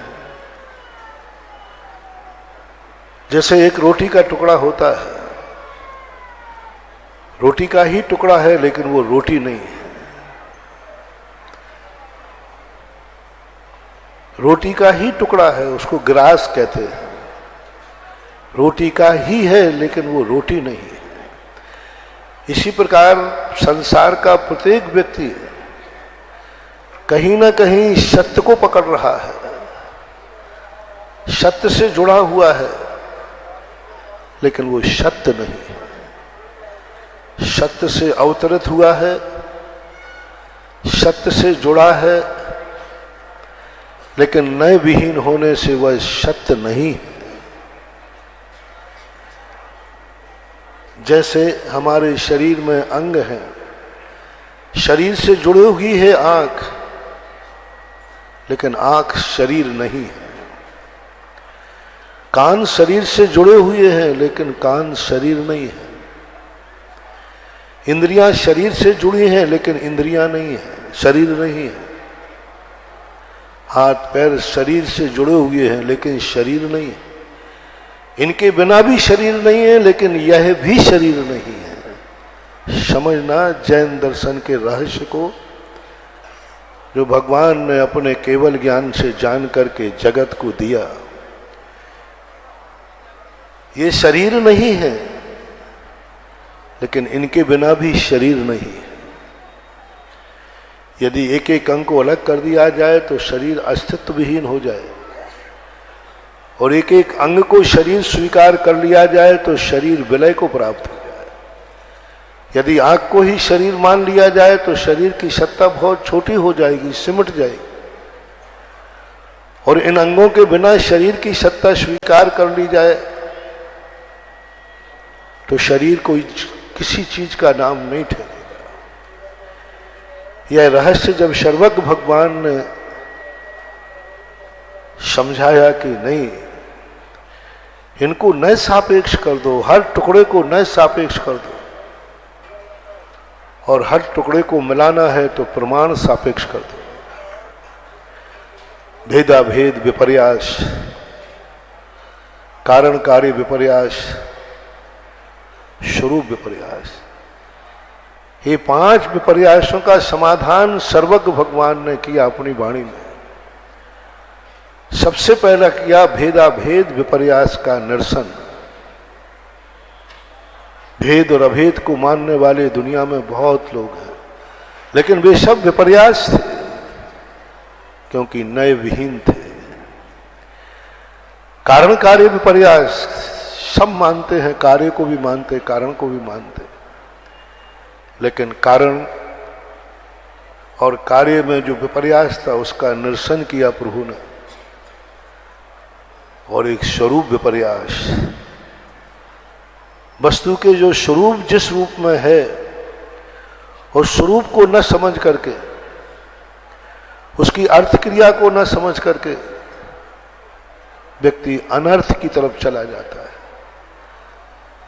जैसे एक रोटी का टुकड़ा होता है, रोटी का ही टुकड़ा है, लेकिन वो रोटी नहीं है। रोटी का ही टुकड़ा है, उसको ग्रास कहते हैं। रोटी का ही है, लेकिन वो रोटी नहीं है। इसी प्रकार संसार का प्रत्येक व्यक्ति कहीं ना कहीं सत्य को पकड़ रहा है, सत्य से जुड़ा हुआ है, लेकिन वो सत्य नहीं है। सत्य से अवतरित हुआ है, सत्य से जुड़ा है, लेकिन नए विहीन होने से वह सत्य नहीं है। जैसे हमारे शरीर में अंग हैं, शरीर से जुड़ी हुई है आंख, लेकिन आंख शरीर नहीं है। कान शरीर से जुड़े हुए हैं, लेकिन कान शरीर नहीं है। इंद्रियां शरीर से जुड़ी हैं, लेकिन इंद्रियां नहीं है, शरीर नहीं है। हाथ पैर शरीर से जुड़े हुए हैं, लेकिन शरीर नहीं है। इनके बिना भी शरीर नहीं है, लेकिन यह भी शरीर नहीं है। समझना जैन दर्शन के रहस्य को, जो भगवान ने अपने केवल ज्ञान से जान करके जगत को दिया। ये शरीर नहीं है, लेकिन इनके बिना भी शरीर नहीं है। यदि एक एक अंग को अलग कर दिया जाए तो शरीर अस्तित्व विहीन हो जाए, और एक एक अंग को शरीर स्वीकार कर लिया जाए तो शरीर विलय को प्राप्त हो जाए। यदि आंख को ही शरीर मान लिया जाए तो शरीर की सत्ता बहुत छोटी हो जाएगी, सिमट जाएगी। और इन अंगों के बिना शरीर की सत्ता स्वीकार कर ली जाए तो शरीर कोई किसी चीज का नाम नहीं ठहरेगा। यह रहस्य जब सर्वज्ञ भगवान ने समझाया कि नहीं, इनको नए सापेक्ष कर दो, हर टुकड़े को नए सापेक्ष कर दो, और हर टुकड़े को मिलाना है तो प्रमाण सापेक्ष कर दो। भेदा भेद विपर्यास, कारण कार्य विपर्यास, स्वरूप विपर्यास, ये 5 विपर्यासों का समाधान सर्वज्ञ भगवान ने किया अपनी वाणी में। सबसे पहला किया भेदा भेद विपर्यास का निरसन। भेद और अभेद को मानने वाले दुनिया में बहुत लोग हैं, लेकिन वे सब विपर्यास थे, क्योंकि नए विहीन थे। कारण कार्य विपर्यास सब मानते हैं, कार्य को भी मानते, कारण को भी मानते, लेकिन कारण और कार्य में जो विपर्यास था उसका निरसन किया प्रभु ने। और एक स्वरूप विपर्यास, वस्तु के जो स्वरूप जिस रूप में है, और स्वरूप को न समझ करके, उसकी अर्थ क्रिया को न समझ करके व्यक्ति अनर्थ की तरफ चला जाता है।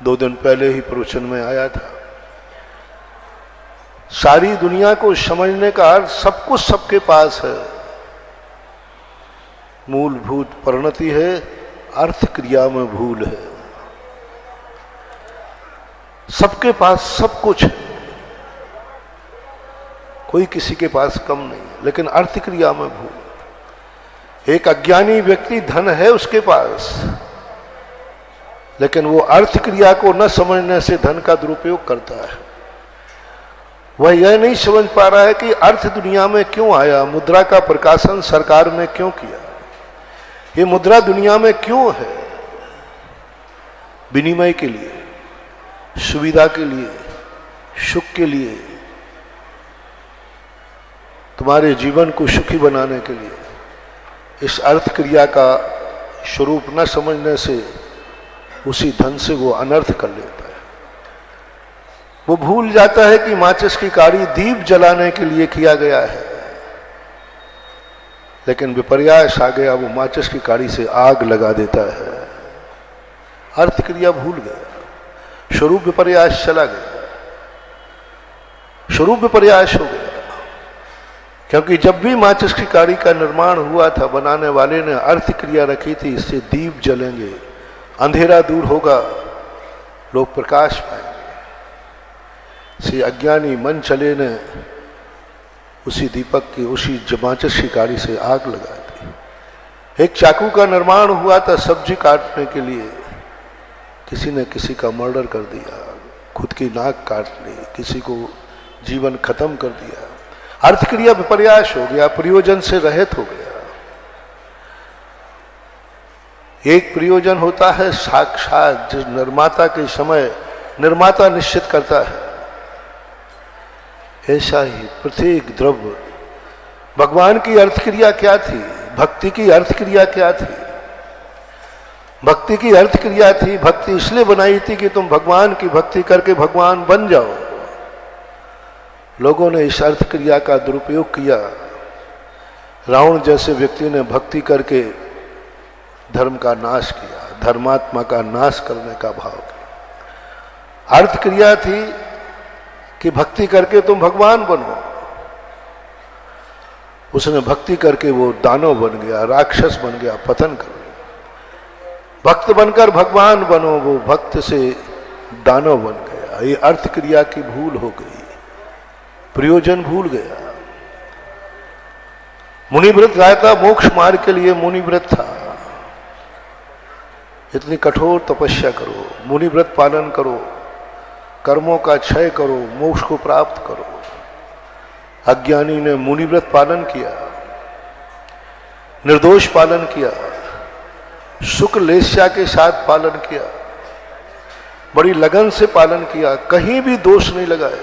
2 दिन पहले ही प्रवचन में आया था, सारी दुनिया को समझने का अर्थ सब कुछ सबके पास है, मूलभूत परिणति है, अर्थ क्रिया में भूल है। सबके पास सब कुछ है, कोई किसी के पास कम नहीं है, लेकिन अर्थ क्रिया में भूल। एक अज्ञानी व्यक्ति धन है उसके पास, लेकिन वो अर्थ क्रिया को न समझने से धन का दुरुपयोग करता है। वह यह नहीं समझ पा रहा है कि अर्थ दुनिया में क्यों आया, मुद्रा का प्रकाशन सरकार ने क्यों किया, ये मुद्रा दुनिया में क्यों है। विनिमय के लिए, सुविधा के लिए, सुख के लिए, तुम्हारे जीवन को सुखी बनाने के लिए, इस अर्थ क्रिया का स्वरूप न समझने से उसी धन से वो अनर्थ कर लेता है। वो भूल जाता है कि माचिस की काड़ी दीप जलाने के लिए किया गया है, लेकिन विपर्यास आ गया, वो माचिस की काड़ी से आग लगा देता है। अर्थ क्रिया भूल गया, स्वरूप विपर्यास चला गया, स्वरूप विपर्यास हो गया। क्योंकि जब भी माचिस की काड़ी का निर्माण हुआ था, बनाने वाले ने अर्थ क्रिया रखी थी, इससे दीप जलेंगे, अंधेरा दूर होगा, लोग प्रकाश पाएंगे। से अज्ञानी मन चले ने उसी दीपक की, उसी माचिस की काड़ी से आग लगा दी। एक चाकू का निर्माण हुआ था सब्जी काटने के लिए, किसी ने किसी का मर्डर कर दिया, खुद की नाक काट ली, किसी को जीवन खत्म कर दिया। अर्थ क्रिया विपर्यास हो गया, प्रयोजन से रहित हो गया। एक प्रयोजन होता है साक्षात, जिस निर्माता के समय निर्माता निश्चित करता है। ऐसा ही प्रत्येक द्रव्य, भगवान की अर्थ क्रिया क्या थी, भक्ति की अर्थ क्रिया क्या थी? भक्ति की अर्थ क्रिया थी, भक्ति इसलिए बनाई थी कि तुम भगवान की भक्ति करके भगवान बन जाओ। लोगों ने इस अर्थ क्रिया का दुरुपयोग किया। रावण जैसे व्यक्ति ने भक्ति करके धर्म का नाश किया, धर्मात्मा का नाश करने का भाव किया। अर्थ क्रिया थी कि भक्ति करके तुम भगवान बनो। उसने भक्ति करके वो दानव बन गया, राक्षस बन गया, पतन कर गया। भक्त बनकर भगवान बनो, वो भक्त से दानव बन गया। ये अर्थ क्रिया की भूल हो गई, प्रयोजन भूल गया। मुनिव्रत गायता मोक्ष मार्ग के लिए मुनिव्रत था। इतनी कठोर तपस्या करो, मुनिव्रत पालन करो, कर्मों का क्षय करो, मोक्ष को प्राप्त करो। अज्ञानी ने मुनिव्रत पालन किया, निर्दोष पालन किया, सुख लेस्या के साथ पालन किया, बड़ी लगन से पालन किया, कहीं भी दोष नहीं लगाए।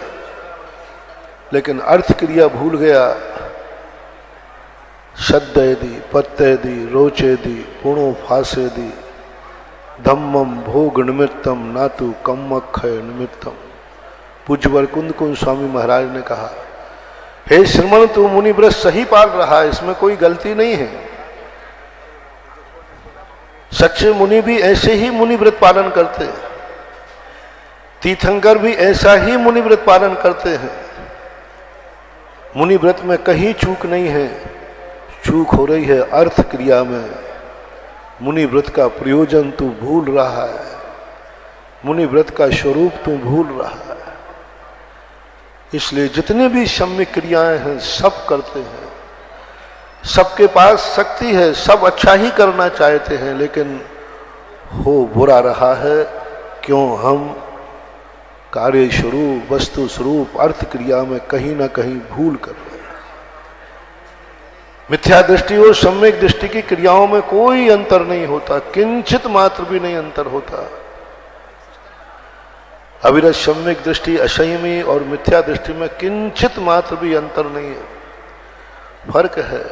लेकिन अर्थ क्रिया भूल गया। श्रद्धेदि, पत्येदि, रोचेदि, पुणो फासेदि, धम्मम भोग निमित्तम नातु कम्मक्षय निमित्तम। पूज्यवर कुंद कुंज स्वामी महाराज ने कहा, हे श्रमण, तू मुनिव्रत सही पाल रहा है, इसमें कोई गलती नहीं है। सच्चे मुनि भी ऐसे ही मुनिव्रत पालन करते हैं, तीर्थंकर भी ऐसा ही मुनिव्रत पालन करते हैं। मुनिव्रत में कहीं चूक नहीं है, चूक हो रही है अर्थ क्रिया में। मुनिव्रत का प्रयोजन तू भूल रहा है, मुनिव्रत का स्वरूप तू भूल रहा है। इसलिए जितने भी सम्यक क्रियाएं हैं सब करते हैं, सबके पास शक्ति है, सब अच्छा ही करना चाहते हैं, लेकिन हो बुरा रहा है। क्यों? हम कार्य स्वरूप, वस्तु स्वरूप, अर्थ क्रिया में कहीं ना कहीं भूल कर रहे हैं। मिथ्या दृष्टि और सम्यक दृष्टि की क्रियाओं में कोई अंतर नहीं होता, किंचित मात्र भी नहीं अंतर होता। अविरत सम्यक दृष्टि, असंयमी और मिथ्या दृष्टि में किंचित मात्र भी अंतर नहीं है। फर्क है,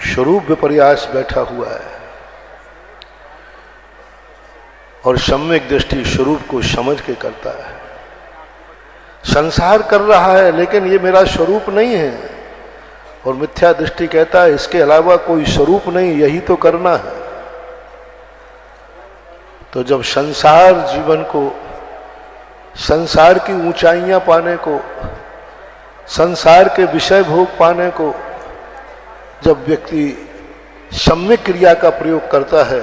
स्वरूप विपर्यास बैठा हुआ है और सम्यक दृष्टि स्वरूप को समझ के करता है। संसार कर रहा है लेकिन ये मेरा स्वरूप नहीं है, और मिथ्या दृष्टि कहता है इसके अलावा कोई स्वरूप नहीं, यही तो करना है। तो जब संसार जीवन को, संसार की ऊंचाइयां पाने को, संसार के विषय भोग पाने को जब व्यक्ति सम्यक क्रिया का प्रयोग करता है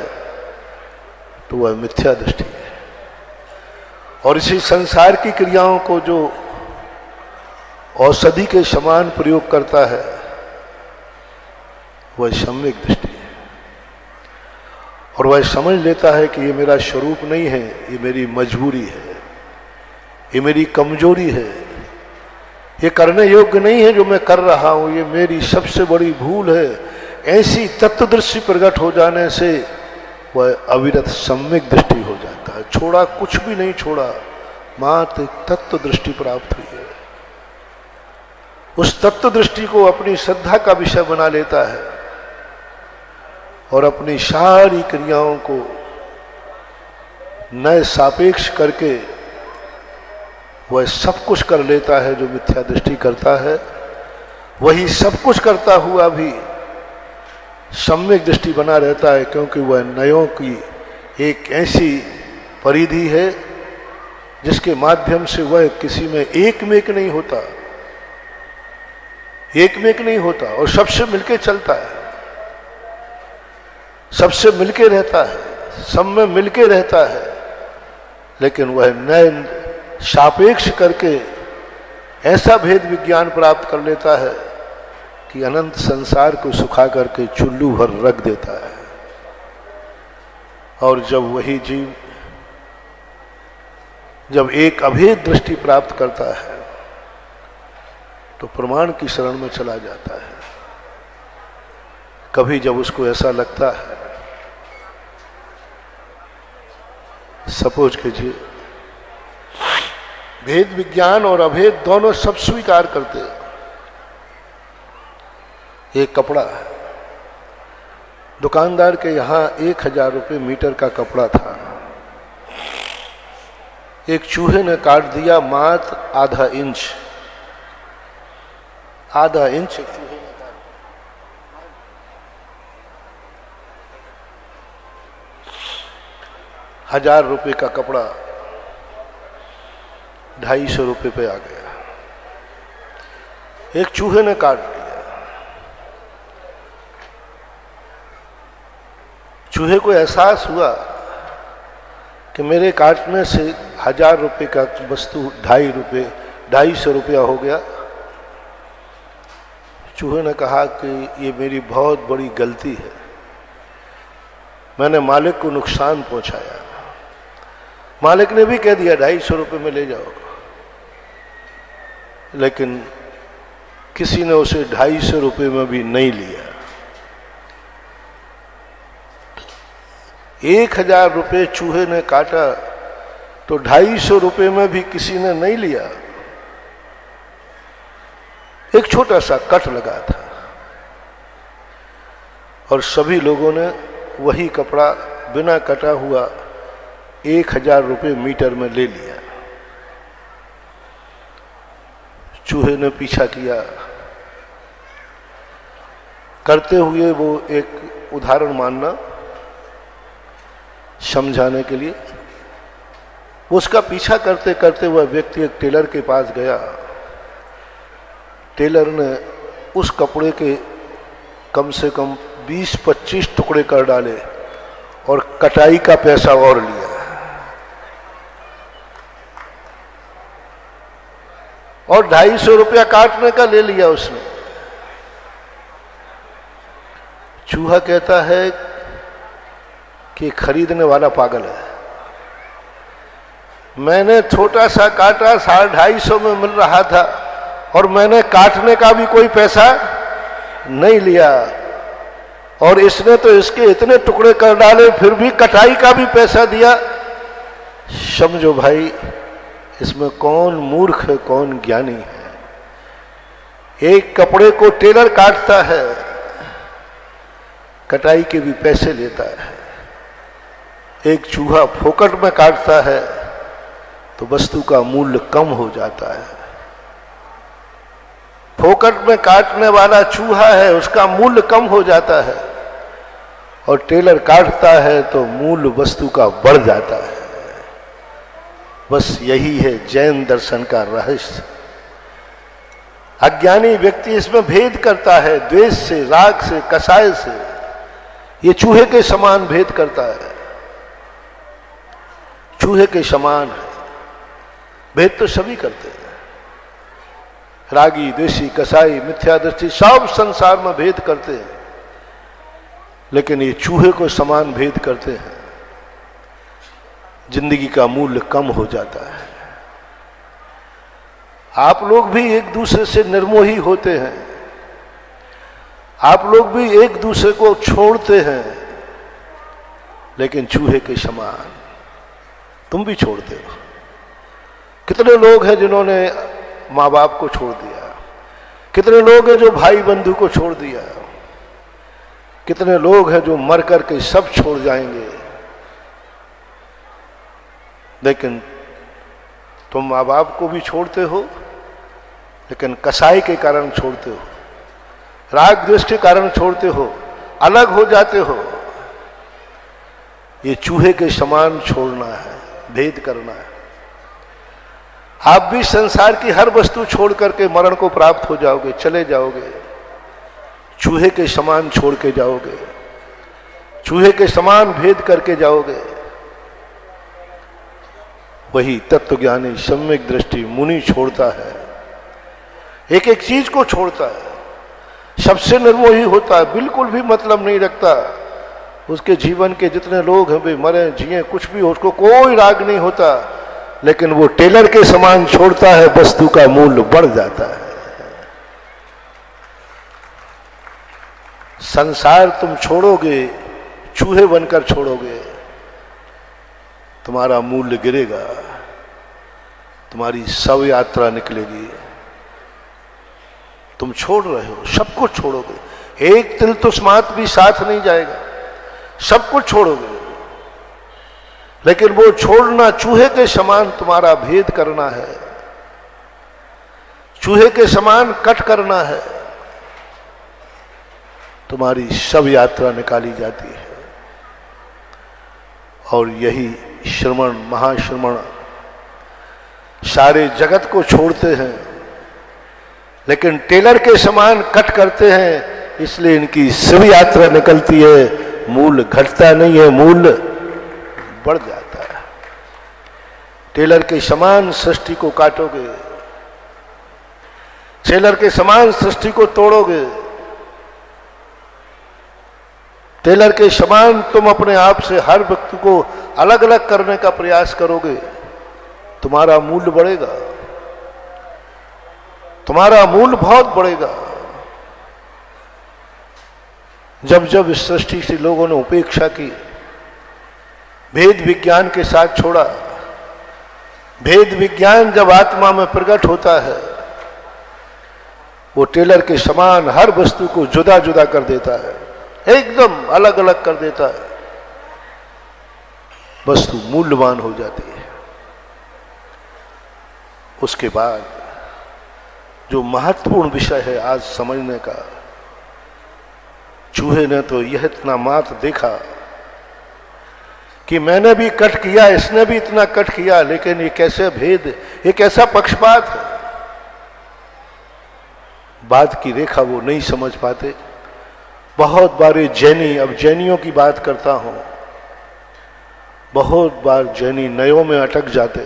तो वह मिथ्या दृष्टि है। और इसी संसार की क्रियाओं को जो औषधि के समान प्रयोग करता है वह सम्यक दृष्टि है। और वह समझ लेता है कि ये मेरा स्वरूप नहीं है, ये मेरी मजबूरी है, ये मेरी कमजोरी है, ये करने योग्य नहीं है जो मैं कर रहा हूं, ये मेरी सबसे बड़ी भूल है। ऐसी तत्वदृष्टि प्रकट हो जाने से वह अविरत सम्यक दृष्टि हो जाता है। छोड़ा कुछ भी नहीं छोड़ा, मात्र एक तत्व दृष्टि प्राप्त हुई है। उस तत्व दृष्टि को अपनी श्रद्धा का विषय बना लेता है और अपनी सारी क्रियाओं को नए सापेक्ष करके वह सब कुछ कर लेता है जो मिथ्या दृष्टि करता है। वही सब कुछ करता हुआ भी सम्यक दृष्टि बना रहता है, क्योंकि वह नयों की एक ऐसी परिधि है जिसके माध्यम से वह किसी में एकमेक नहीं होता, एकमेक नहीं होता और सबसे मिलके चलता है, सबसे मिलके रहता है, सब में मिलके रहता है। लेकिन वह नए सापेक्ष करके ऐसा भेद विज्ञान प्राप्त कर लेता है कि अनंत संसार को सुखा करके चुल्लू भर रख देता है। और जब वही जीव जब एक अभेद दृष्टि प्राप्त करता है तो प्रमाण की शरण में चला जाता है। कभी जब उसको ऐसा लगता है, सपोज कीजिए भेद विज्ञान और अभेद दोनों सब स्वीकार करते हैं। एक कपड़ा है, दुकानदार के यहां 1000 रुपये मीटर का कपड़ा था। एक चूहे ने काट दिया मात्र आधा इंच एक चूहे ने काट। 1000 रुपये का कपड़ा 250 रुपये पे आ गया। एक चूहे ने काट दिया। चूहे को एहसास हुआ कि मेरे काटने से 1000 रुपये का वस्तु 250 रुपया हो गया। चूहे ने कहा कि ये मेरी बहुत बड़ी गलती है, मैंने मालिक को नुकसान पहुंचाया। मालिक ने भी कह दिया 250 रुपये में ले जाओ, लेकिन किसी ने उसे 250 रुपये में भी नहीं लिया। 1000 रुपये चूहे ने काटा तो 250 रुपये में भी किसी ने नहीं लिया। एक छोटा सा कट लगा था और सभी लोगों ने वही कपड़ा बिना कटा हुआ 1000 रुपये मीटर में ले लिया। चूहे ने पीछा किया। करते हुए वो एक उदाहरण मानना समझाने के लिए, उसका पीछा करते करते वह व्यक्ति एक टेलर के पास गया। टेलर ने उस कपड़े के कम से कम 20-25 टुकड़े कर डाले और कटाई का पैसा और लिया। और 250 रुपया काटने का ले लिया उसने। चूहा कहता है कि खरीदने वाला पागल है, मैंने छोटा सा काटा 250 में मिल रहा था और मैंने काटने का भी कोई पैसा नहीं लिया, और इसने तो इसके इतने टुकड़े कर डाले फिर भी कटाई का भी पैसा दिया। समझो भाई, इसमें कौन मूर्ख है कौन ज्ञानी है। एक कपड़े को टेलर काटता है, कटाई के भी पैसे लेता है। एक चूहा फोकट में काटता है तो वस्तु का मूल्य कम हो जाता है। फोकट में काटने वाला चूहा है, उसका मूल्य कम हो जाता है, और टेलर काटता है तो मूल्य वस्तु का बढ़ जाता है। बस यही है जैन दर्शन का रहस्य। अज्ञानी व्यक्ति इसमें भेद करता है, द्वेष से, राग से, कसाय से। ये चूहे के समान भेद करता है, चूहे के समान है। भेद तो सभी करते हैं, रागी, द्वेषी, कसाई, मिथ्यादृष्टि, सब संसार में भेद करते हैं, लेकिन ये चूहे को समान भेद करते हैं। जिंदगी का मूल्य कम हो जाता है। आप लोग भी एक दूसरे से निर्मोही होते हैं, आप लोग भी एक दूसरे को छोड़ते हैं, लेकिन चूहे के समान तुम भी छोड़ते हो। कितने लोग हैं जिन्होंने माँ बाप को छोड़ दिया, कितने लोग हैं जो भाई बंधु को छोड़ दिया, कितने लोग हैं जो मर करके सब छोड़ जाएंगे, लेकिन तुम माँ बाप को भी छोड़ते हो, लेकिन कसाई के कारण छोड़ते हो, राग द्वेष के कारण छोड़ते हो, अलग हो जाते हो। ये चूहे के समान छोड़ना है, भेद करना है। आप भी संसार की हर वस्तु छोड़ करके मरण को प्राप्त हो जाओगे, चले जाओगे, चूहे के समान छोड़ के जाओगे, चूहे के समान भेद करके जाओगे। वही तत्वज्ञानी सम्यक दृष्टि मुनि छोड़ता है, एक एक चीज को छोड़ता है, सबसे निर्मोही होता है, बिल्कुल भी मतलब नहीं रखता। उसके जीवन के जितने लोग हैं वे मरे जिए कुछ भी हो, उसको कोई राग नहीं होता, लेकिन वो टेलर के समान छोड़ता है, वस्तु का मूल्य बढ़ जाता है। संसार तुम छोड़ोगे, चूहे बनकर छोड़ोगे, तुम्हारा मूल्य गिरेगा, तुम्हारी शव यात्रा निकलेगी। तुम छोड़ रहे हो, सब कुछ छोड़ोगे, एक तिल तुष्मात भी साथ नहीं जाएगा, सब कुछ छोड़ोगे। लेकिन वो छोड़ना चूहे के समान तुम्हारा भेद करना है, चूहे के समान कट करना है, तुम्हारी शव यात्रा निकाली जाती है। और यही श्रमण महाश्रमण सारे जगत को छोड़ते हैं, लेकिन टेलर के समान कट करते हैं, इसलिए इनकी शव यात्रा निकलती है। मूल्य घटता नहीं है, मूल्य बढ़ जाता है। टेलर के समान सृष्टि को काटोगे, टेलर के समान सृष्टि को तोड़ोगे, टेलर के समान तुम अपने आप से हर व्यक्ति को अलग अलग करने का प्रयास करोगे, तुम्हारा मूल्य बढ़ेगा, तुम्हारा मूल्य बहुत बढ़ेगा। जब जब इस सृष्टि से लोगों ने उपेक्षा की, भेद विज्ञान के साथ छोड़ा, भेद विज्ञान जब आत्मा में प्रकट होता है, वो टेलर के समान हर वस्तु को जुदा जुदा कर देता है, एकदम अलग अलग कर देता है, वस्तु मूल्यवान हो जाती है। उसके बाद जो महत्वपूर्ण विषय है आज समझने का, चूहे ने तो यह इतना मात्र देखा कि मैंने भी कट किया, इसने भी इतना कट किया, लेकिन ये कैसे भेद, ये कैसा पक्षपात है। बात की रेखा वो नहीं समझ पाते। बहुत बार जैनी, अब जैनियों की बात करता हूं, बहुत बार जैनी नयों में अटक जाते,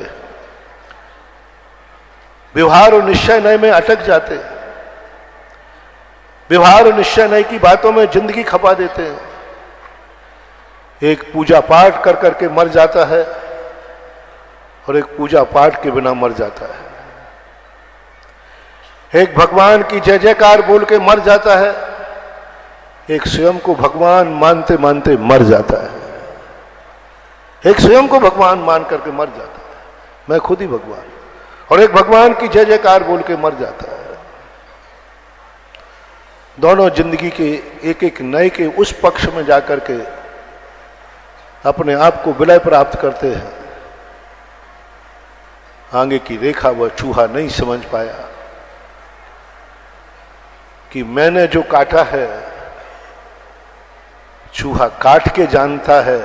व्यवहार और निश्चय नय में अटक जाते, व्यवहार और निश्चय नय की बातों में जिंदगी खपा देते हैं। एक पूजा पाठ कर करके मर जाता है और एक पूजा पाठ के बिना मर जाता है। एक भगवान की जय जयकार बोल के मर जाता है, एक स्वयं को भगवान मानते मानते मर जाता है। एक स्वयं को भगवान मान करके मर जाता है, मैं खुद ही भगवान, और एक भगवान की जय जयकार बोल के मर जाता है। दोनों जिंदगी के एक एक नए के उस पक्ष में जाकर के अपने आप को विलय प्राप्त करते हैं। आगे की रेखा वह चूहा नहीं समझ पाया कि मैंने जो काटा है, चूहा काट के जानता है,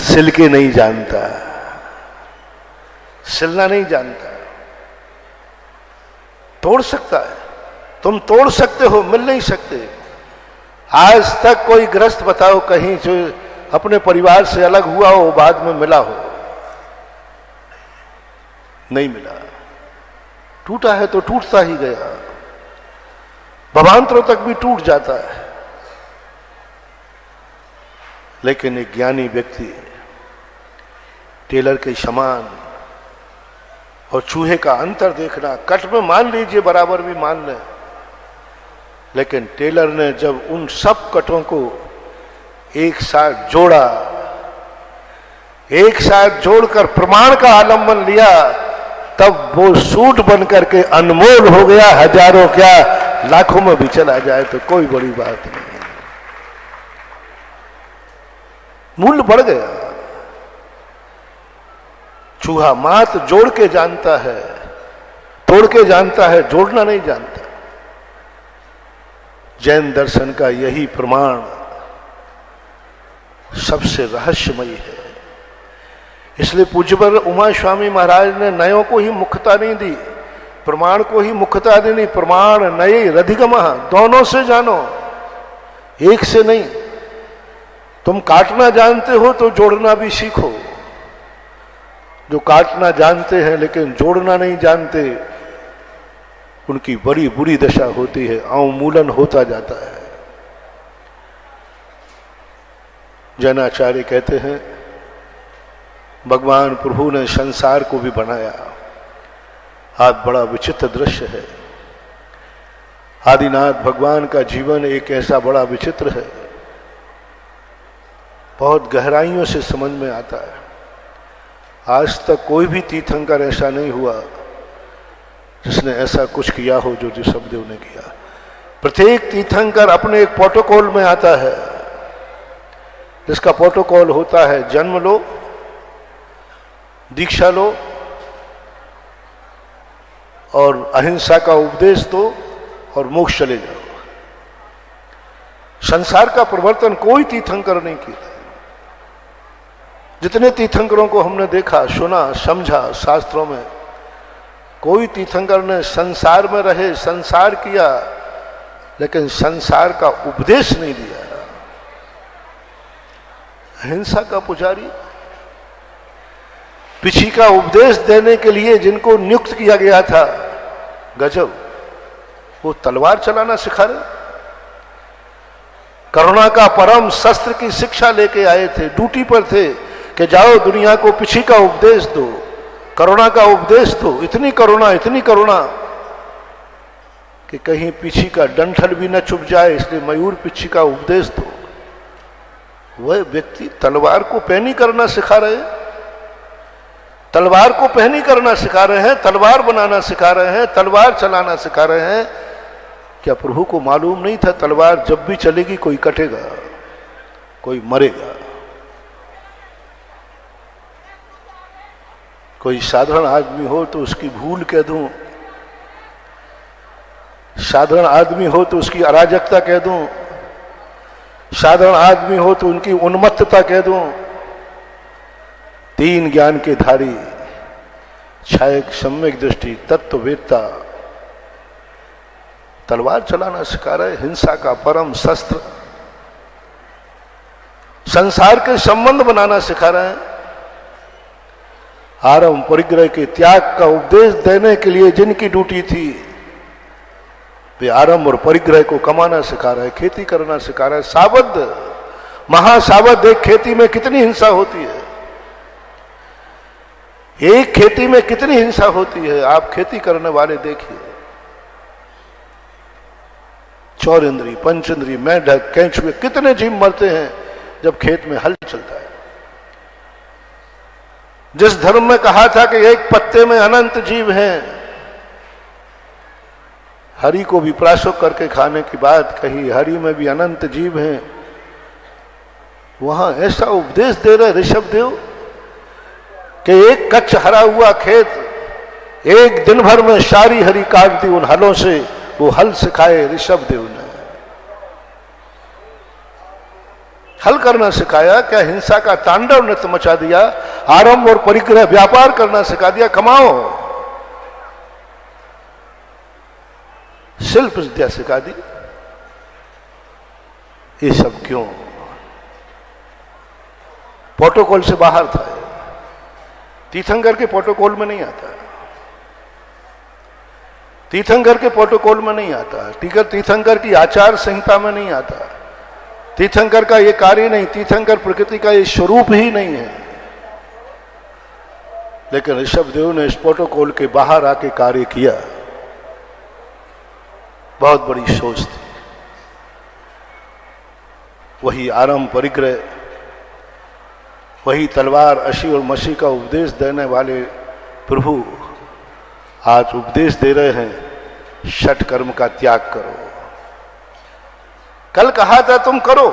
सिल के नहीं जानता, सिलना नहीं जानता। तोड़ सकता है, तुम तोड़ सकते हो, मिल नहीं सकते। आज तक कोई गृहस्थ बताओ कहीं जो अपने परिवार से अलग हुआ हो, बाद में मिला हो? नहीं मिला। टूटा है तो टूटता ही गया, भवांतरों तक भी टूट जाता है। लेकिन एक ज्ञानी व्यक्ति टेलर के समान और चूहे का अंतर देखना, कट में मान लीजिए बराबर भी मान लें, लेकिन टेलर ने जब उन सब कटों को एक साथ जोड़ा एक साथ जोड़कर प्रमाण का आलंबन लिया, तब वो सूट बन करके अनमोल हो गया। हजारों क्या लाखों में भी चला जाए तो कोई बड़ी बात नहीं, मूल्य बढ़ गया। चूहा मात जोड़ के जानता है, तोड़ के जानता है, जोड़ना नहीं जानता। जैन दर्शन का यही प्रमाण सबसे रहस्यमयी है। इसलिए पूज्यवर उमा स्वामी महाराज ने नयों को ही मुख्यता नहीं दी, प्रमाण को ही मुख्यता देनी। प्रमाण नये रधिगमः, दोनों से जानो, एक से नहीं। तुम काटना जानते हो तो जोड़ना भी सीखो। जो काटना जानते हैं लेकिन जोड़ना नहीं जानते, उनकी बड़ी बुरी दशा होती है, अवमूलन होता जाता है। जैनाचार्य कहते हैं भगवान प्रभु ने संसार को भी बनाया। आज बड़ा विचित्र दृश्य है। आदिनाथ भगवान का जीवन एक ऐसा बड़ा विचित्र है, बहुत गहराइयों से समझ में आता है। आज तक कोई भी तीर्थंकर ऐसा नहीं हुआ जिसने ऐसा कुछ किया हो जो ऋषभदेव ने किया। प्रत्येक तीर्थंकर अपने एक प्रोटोकॉल में आता है, जिसका प्रोटोकॉल होता है जन्म लो, दीक्षा लो और अहिंसा का उपदेश दो और मोक्ष चले जाओ। संसार का प्रवर्तन कोई तीर्थंकर नहीं किया। जितने तीर्थंकरों को हमने देखा, सुना, समझा शास्त्रों में, कोई तीर्थंकर ने संसार में रहे, संसार किया, लेकिन संसार का उपदेश नहीं दिया। अहिंसा का पुजारी, पिछी का उपदेश देने के लिए जिनको नियुक्त किया गया था, गजब, वो तलवार चलाना सिखा रहे। करुणा का परम शस्त्र की शिक्षा लेके आए थे, ड्यूटी पर थे कि जाओ दुनिया को पिछी का उपदेश दो, करुणा का उपदेश दो। इतनी करुणा कि कहीं पिछी का डंठल भी न चुभ जाए, इसलिए मयूर पिछी का उपदेश दो। वह व्यक्ति तलवार को पैनी करना सिखा रहे, तलवार को पैनी करना सिखा रहे हैं, तलवार बनाना सिखा रहे हैं, तलवार चलाना सिखा रहे हैं। क्या प्रभु को मालूम नहीं था तलवार जब भी चलेगी कोई कटेगा, कोई मरेगा। कोई साधारण आदमी हो तो उसकी भूल कह दूं, साधारण आदमी हो तो उसकी अराजकता कह दूं, साधारण आदमी हो तो उनकी उन्मत्तता कह दूं। तीन ज्ञान के धारी, छायक, सम्यक दृष्टि, तत्ववेत्ता, तलवार चलाना सिखा रहे, हिंसा का परम शस्त्र, संसार के संबंध बनाना सिखा रहे हैं। आरंभ परिग्रह के त्याग का उपदेश देने के लिए जिनकी ड्यूटी थी, वे आरंभ और परिग्रह को कमाना सिखा रहे, खेती करना सिखा रहे। सावध, महासावध, एक खेती में कितनी हिंसा होती है, एक खेती में कितनी हिंसा होती है, आप खेती करने वाले देखिए। चौरिंद्री, पंचेंद्री, मेंढक, कैंचुए, कितने जीव मरते हैं जब खेत में हल चलता है। जिस धर्म में कहा था कि एक पत्ते में अनंत जीव हैं, हरि को भी प्राशोक करके खाने की बात कही, हरि में भी अनंत जीव हैं, वहां ऐसा उपदेश दे रहे ऋषभदेव कि एक कच्छ हरा हुआ खेत, एक दिन भर में सारी हरी काट दी उन हलों से। वो हल सिखाए ऋषभदेव ने, हल करना सिखाया। क्या हिंसा का तांडव नृत्य मचा दिया, आरंभ और परिग्रह व्यापार करना सिखा दिया। कमाओ, शिल्प विद्या सिखा दी। ये सब क्यों? प्रोटोकॉल से बाहर था। तीर्थंकर के प्रोटोकॉल में नहीं आता, तीर्थंकर के प्रोटोकॉल में नहीं आता, तीर्थंकर की आचार संहिता में नहीं आता। तीर्थंकर का ये कार्य नहीं, तीर्थंकर प्रकृति का ये स्वरूप ही नहीं है। लेकिन ऋषभदेव ने इस प्रोटोकॉल के बाहर आके कार्य किया। बहुत बड़ी सोच थी। वही आरंभ परिग्रह वही तलवार अशी और मसी का उपदेश देने वाले प्रभु आज उपदेश दे रहे हैं, षट कर्म का त्याग करो। कल कहा था तुम करो,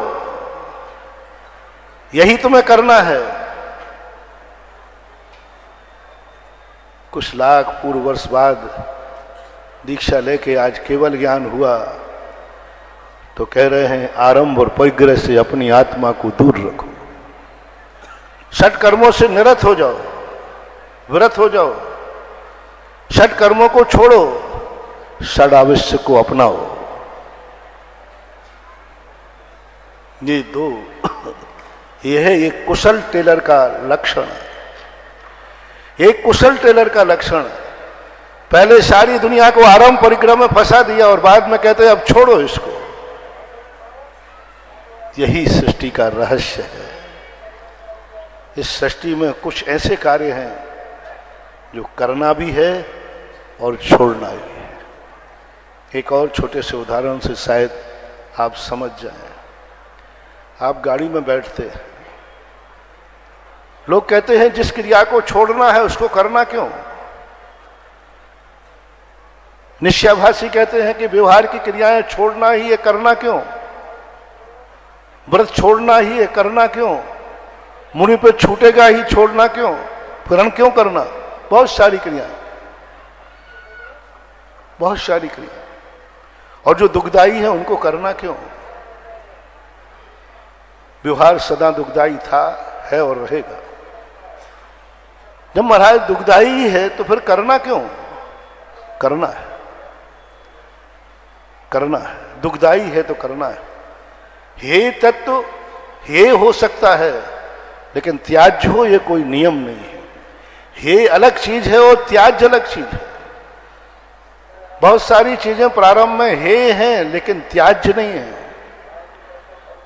यही तुम्हें करना है। कुछ लाख पूर्व वर्ष बाद दीक्षा लेके आज केवल ज्ञान हुआ तो कह रहे हैं आरंभ और परिग्रह से अपनी आत्मा को दूर रखो, षट कर्मों से निरत हो जाओ, विरत हो जाओ, षट कर्मों को छोड़ो, षड आवश्यक को अपनाओ। ये दो, यह है एक कुशल टेलर का लक्षण, एक कुशल टेलर का लक्षण। पहले सारी दुनिया को आरंभ परिग्रह में फंसा दिया और बाद में कहते हैं अब छोड़ो इसको। यही सृष्टि का रहस्य है। इस सृष्टि में कुछ ऐसे कार्य हैं जो करना भी है और छोड़ना भी है। एक और छोटे से उदाहरण से शायद आप समझ जाएं। आप गाड़ी में बैठते, लोग कहते हैं जिस क्रिया को छोड़ना है उसको करना क्यों? निश्चयभाषी कहते हैं कि व्यवहार की क्रियाएं छोड़ना ही है, करना क्यों? व्रत छोड़ना ही है, करना क्यों? मुनि पे छूटेगा ही, छोड़ना क्यों? ग्रहण क्यों करना? बहुत सारी क्रियाएं, बहुत सारी क्रिया, और जो दुखदाई है उनको करना क्यों? व्यवहार सदा दुखदाई था, है और रहेगा। जब महाराज दुखदाई ही है तो फिर करना क्यों? करना है, करना है, दुखदाई है तो करना है। हे तत्व हे हो सकता है लेकिन त्याज्य हो ये कोई नियम नहीं है। हे अलग चीज है और त्याज्य अलग चीज है। बहुत सारी चीजें प्रारंभ में हे हैं लेकिन त्याज्य नहीं है।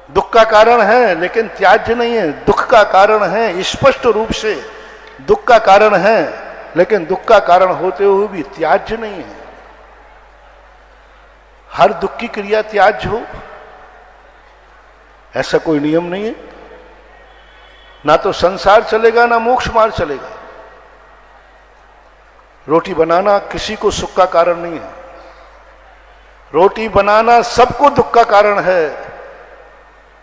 दुख का कारण है लेकिन त्याज्य नहीं है। दुख का कारण है, स्पष्ट रूप से दुख का कारण है, लेकिन दुख का कारण होते हुए भी त्याज्य नहीं है। हर दुख की क्रिया त्याज्य हो ऐसा कोई नियम नहीं है। ना तो संसार चलेगा ना मोक्ष मार्ग चलेगा। रोटी बनाना किसी को सुख का कारण नहीं है। रोटी बनाना सबको दुख का कारण है,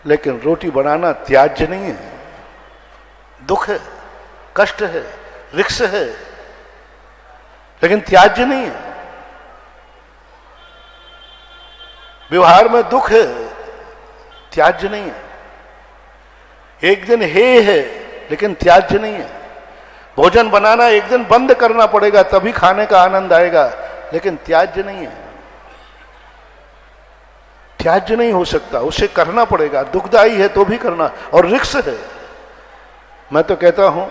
लेकिन रोटी बनाना त्याज्य नहीं है। दुख है, कष्ट है, रिक्स है, लेकिन त्याज्य नहीं है। व्यवहार में दुख है, त्याज्य नहीं है। एक दिन हे है लेकिन त्याज्य नहीं है। भोजन बनाना एक दिन बंद करना पड़ेगा तभी खाने का आनंद आएगा, लेकिन त्याज्य नहीं है। त्याज्य नहीं हो सकता, उसे करना पड़ेगा। दुखदाई है तो भी करना, और रिक्स है। मैं तो कहता हूं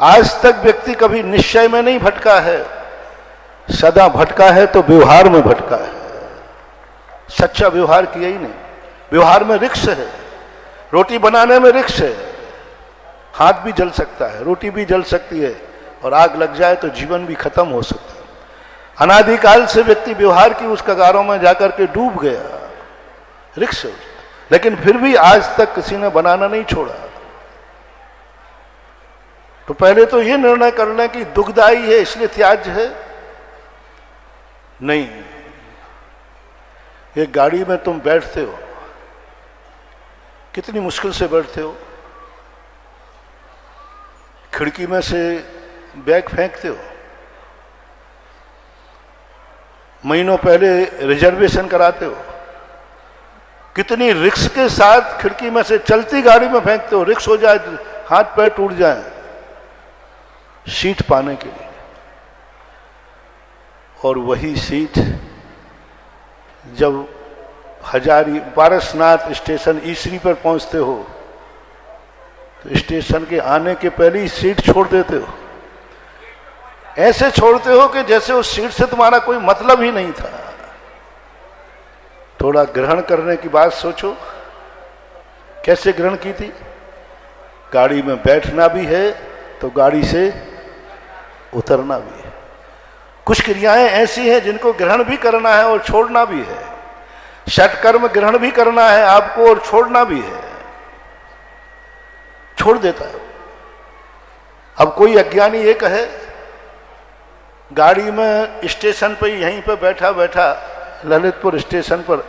आज तक व्यक्ति कभी निश्चय में नहीं भटका है, सदा भटका है तो व्यवहार में भटका है। सच्चा व्यवहार किया ही नहीं। व्यवहार में रिक्स है। रोटी बनाने में रिक्स है। हाथ भी जल सकता है, रोटी भी जल सकती है, और आग लग जाए तो जीवन भी खत्म हो सकता है। अनादिकाल से व्यक्ति व्यवहार की उस कगारों में जाकर के डूब गया, रिक्स है। लेकिन फिर भी आज तक किसी ने बनाना नहीं छोड़ा। तो पहले तो ये निर्णय कर लें कि दुखदाई है इसलिए त्याज्य है। नहीं, एक गाड़ी में तुम बैठते हो, कितनी मुश्किल से बैठते हो। खिड़की में से बैग फेंकते हो। महीनों पहले रिजर्वेशन कराते हो। कितनी रिक्स के साथ खिड़की में से चलती गाड़ी में फेंकते हो। रिक्स हो जाए, हाथ पैर टूट जाए सीट पाने के लिए। और वही सीट जब पारसनाथ स्टेशन ईसरी पर पहुंचते हो तो स्टेशन के आने के पहले ही सीट छोड़ देते हो। ऐसे छोड़ते हो कि जैसे उस सीट से तुम्हारा कोई मतलब ही नहीं था। थोड़ा ग्रहण करने की बात सोचो, कैसे ग्रहण की थी। गाड़ी में बैठना भी है तो गाड़ी से उतरना भी है। कुछ क्रियाएं ऐसी हैं जिनको ग्रहण भी करना है और छोड़ना भी है। षट कर्म ग्रहण भी करना है आपको और छोड़ना भी है। छोड़ देता है। अब कोई अज्ञानी ये कहे, गाड़ी में स्टेशन पे यहीं पे बैठा बैठा ललितपुर स्टेशन पर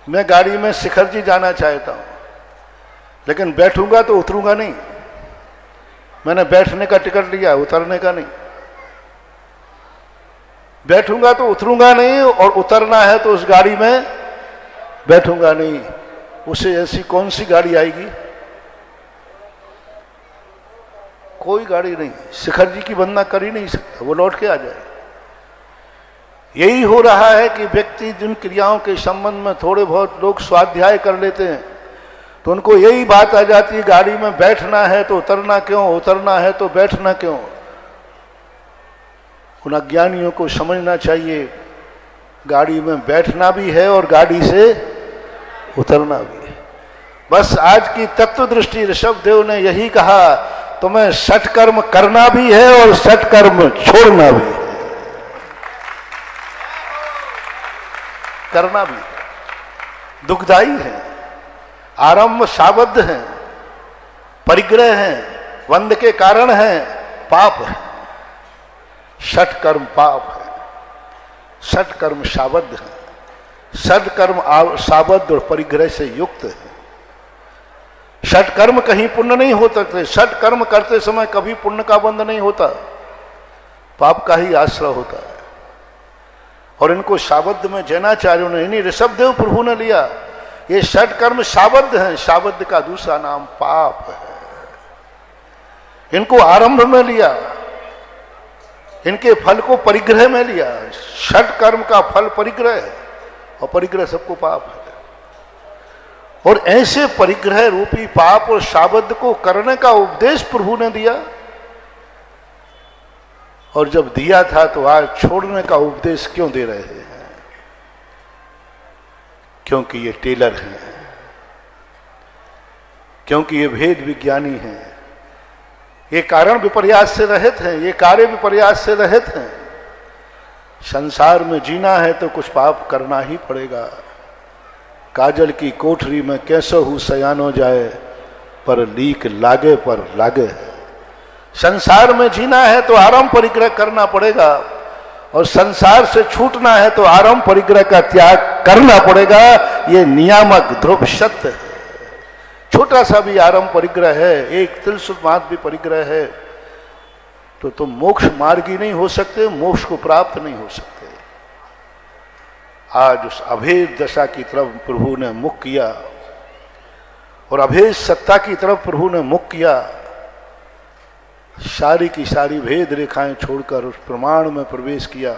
मैं गाड़ी में शिखर जी जाना चाहता हूं, लेकिन बैठूंगा तो उतरूंगा नहीं, मैंने बैठने का टिकट लिया, उतरने का नहीं। बैठूंगा तो उतरूंगा नहीं और उतरना है तो उस गाड़ी में बैठूंगा नहीं। उसे ऐसी कौन सी गाड़ी आएगी? कोई गाड़ी नहीं। शिखर जी की वंदना कर ही नहीं सकता, वो लौट के आ जाए। यही हो रहा है कि व्यक्ति जिन क्रियाओं के संबंध में थोड़े बहुत लोग स्वाध्याय कर लेते हैं तो उनको यही बात आ जाती है, गाड़ी में बैठना है तो उतरना क्यों, उतरना है तो बैठना क्यों। उन अज्ञानियों को समझना चाहिए गाड़ी में बैठना भी है और गाड़ी से उतरना भी है। बस आज की तत्व दृष्टि ऋषभ देव ने यही कहा, तुम्हें सत्कर्म करना भी है और सत्कर्म छोड़ना भी है। करना भी दुखदाई है, आरंभ साबद्ध है, परिग्रह है, वंद के कारण है, पाप है। सत्कर्म पाप है, सत्कर्म साबद्ध है, सत्कर्म साबद्ध और परिग्रह से युक्त है। सत्कर्म कहीं पुण्य नहीं हो सकते। सत्कर्म करते समय कभी पुण्य का बंध नहीं होता, पाप का ही आश्रय होता है। और इनको शाबद्ध में जैनाचार्यों ने, इन्हीं ऋषभदेव प्रभु ने लिया, ये सत्कर्म शाबद्ध हैं। शाबद्ध का दूसरा नाम पाप है। इनको आरंभ में लिया, इनके फल को परिग्रह में लिया। सत्कर्म का फल परिग्रह है और परिग्रह सबको पाप है। और ऐसे परिग्रह रूपी पाप और शाबद्ध को करने का उपदेश प्रभु ने दिया, और जब दिया था तो आज छोड़ने का उपदेश क्यों दे रहे हैं? क्योंकि ये टेलर हैं, क्योंकि ये भेद विज्ञानी हैं, ये कारण विपर्यास से रहित हैं, ये कार्य विपर्यास से रहित हैं। संसार में जीना है तो कुछ पाप करना ही पड़ेगा। काजल की कोठरी में कैसे हूं सयानो जाए, पर लीक लागे पर लागे है। संसार में जीना है तो आरंभ परिग्रह करना पड़ेगा, और संसार से छूटना है तो आरंभ परिग्रह का त्याग करना पड़ेगा। ये नियामक ध्रुव सत्य है। छोटा सा भी आरंभ परिग्रह है, एक तिलसुत मात्र भी परिग्रह है, तो तुम मोक्ष मार्गी नहीं हो सकते, मोक्ष को प्राप्त नहीं हो सकते। आज उस अभेद दशा की तरफ प्रभु ने मुख किया, और अभेद सत्ता की तरफ प्रभु ने मुख किया। सारी की सारी भेद रेखाएं छोड़कर उस प्रमाण में प्रवेश किया।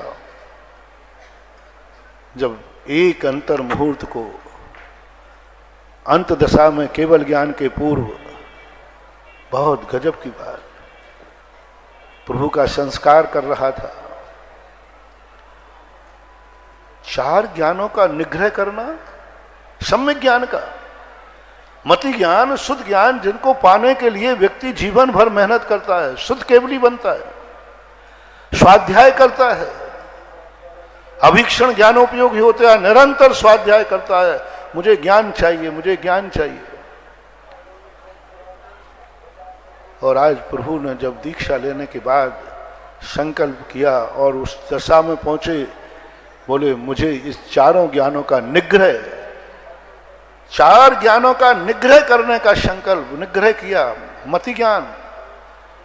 जब एक अंतर मुहूर्त को अंत दशा में केवल ज्ञान के पूर्व, बहुत गजब की बात, प्रभु का संस्कार कर रहा था। 4 ज्ञानों का निग्रह करना, सम्यक ज्ञान का, मति ज्ञान, शुद्ध ज्ञान, जिनको पाने के लिए व्यक्ति जीवन भर मेहनत करता है, शुद्ध केवली बनता है, स्वाध्याय करता है, अभीक्षण ज्ञानोपयोगी होता है, निरंतर स्वाध्याय करता है, मुझे ज्ञान चाहिए, मुझे ज्ञान चाहिए। और आज प्रभु ने जब दीक्षा लेने के बाद संकल्प किया और उस दशा में पहुंचे, बोले मुझे इस 4 ज्ञानों का निग्रह, 4 ज्ञानों का निग्रह करने का संकल्प, निग्रह किया। मति ज्ञान,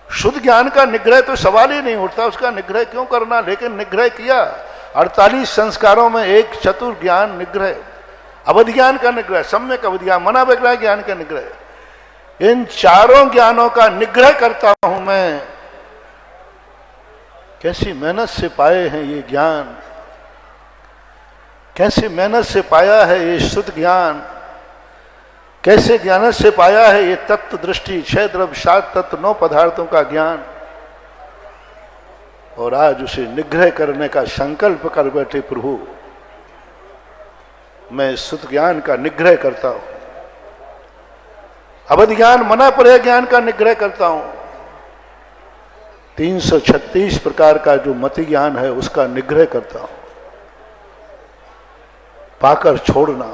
शुद्ध ज्ञान का निग्रह तो सवाल ही नहीं उठता, उसका निग्रह क्यों करना, लेकिन निग्रह किया। 48 संस्कारों में एक चतुर ज्ञान निग्रह, अवध ज्ञान का निग्रह, सम्यक अवध ज्ञान, मना विग्रह ज्ञान का निग्रह। इन 4 ज्ञानों का निग्रह करता हूं मैं। कैसी मेहनत से पाए हैं ये ज्ञान, कैसी मेहनत से पाया है ये शुद्ध ज्ञान, कैसे ज्ञान से पाया है ये तत्व दृष्टि, 6 द्रव्य 7 तत्व 9 पदार्थों का ज्ञान। और आज उसे निग्रह करने का संकल्प कर बैठे प्रभु, मैं शुद्ध ज्ञान का निग्रह करता हूं, अवध ज्ञान मना पर ज्ञान का निग्रह करता हूं, 336 प्रकार का जो मति ज्ञान है उसका निग्रह करता हूं। पाकर छोड़ना,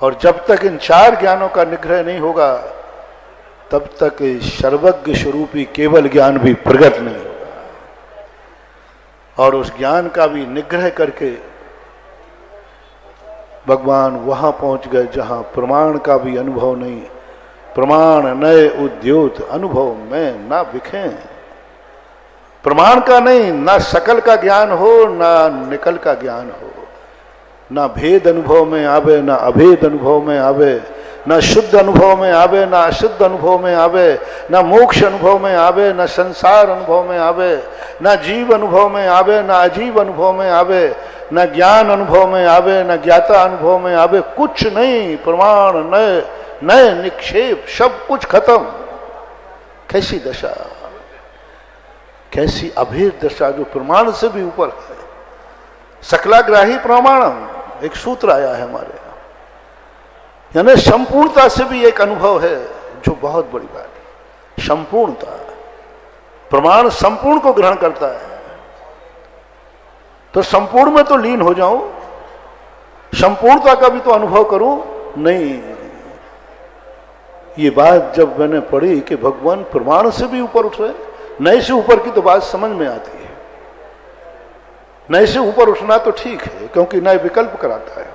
और जब तक इन 4 ज्ञानों का निग्रह नहीं होगा तब तक सर्वज्ञ स्वरूपी केवल ज्ञान भी प्रकट नहीं होगा। और उस ज्ञान का भी निग्रह करके भगवान वहां पहुंच गए जहां प्रमाण का भी अनुभव नहीं। प्रमाण नए उद्योत अनुभव में ना बिखें। प्रमाण का नहीं, ना सकल का ज्ञान हो ना निकल का ज्ञान हो, ना भेद अनुभव में आवे ना अभेद अनुभव में आवे, ना शुद्ध अनुभव में आवे ना अशुद्ध अनुभव में आवे, ना मोक्ष अनुभव में आवे ना संसार अनुभव में आवे, ना जीव अनुभव में आवे ना अजीव अनुभव में आवे, ना ज्ञान अनुभव में आवे ना ज्ञाता अनुभव में आवे। कुछ नहीं, प्रमाण नए नए निक्षेप, सब कुछ खत्म। कैसी दशा, कैसी अभेद दशा जो प्रमाण से भी ऊपर है। सकलाग्राही प्रमाणम एक सूत्र आया है हमारे यहाँ, यानी संपूर्णता से भी एक अनुभव है जो बहुत बड़ी बात है। संपूर्णता, प्रमाण संपूर्ण को ग्रहण करता है, तो संपूर्ण में तो लीन हो जाऊं, संपूर्णता का भी तो अनुभव करूं। नहीं, ये बात जब मैंने पढ़ी कि भगवान प्रमाण से भी ऊपर उठ रहे, नए से ऊपर की तो बात समझ में आती है। नए से ऊपर उठना तो ठीक है, क्योंकि नए विकल्प कराता है,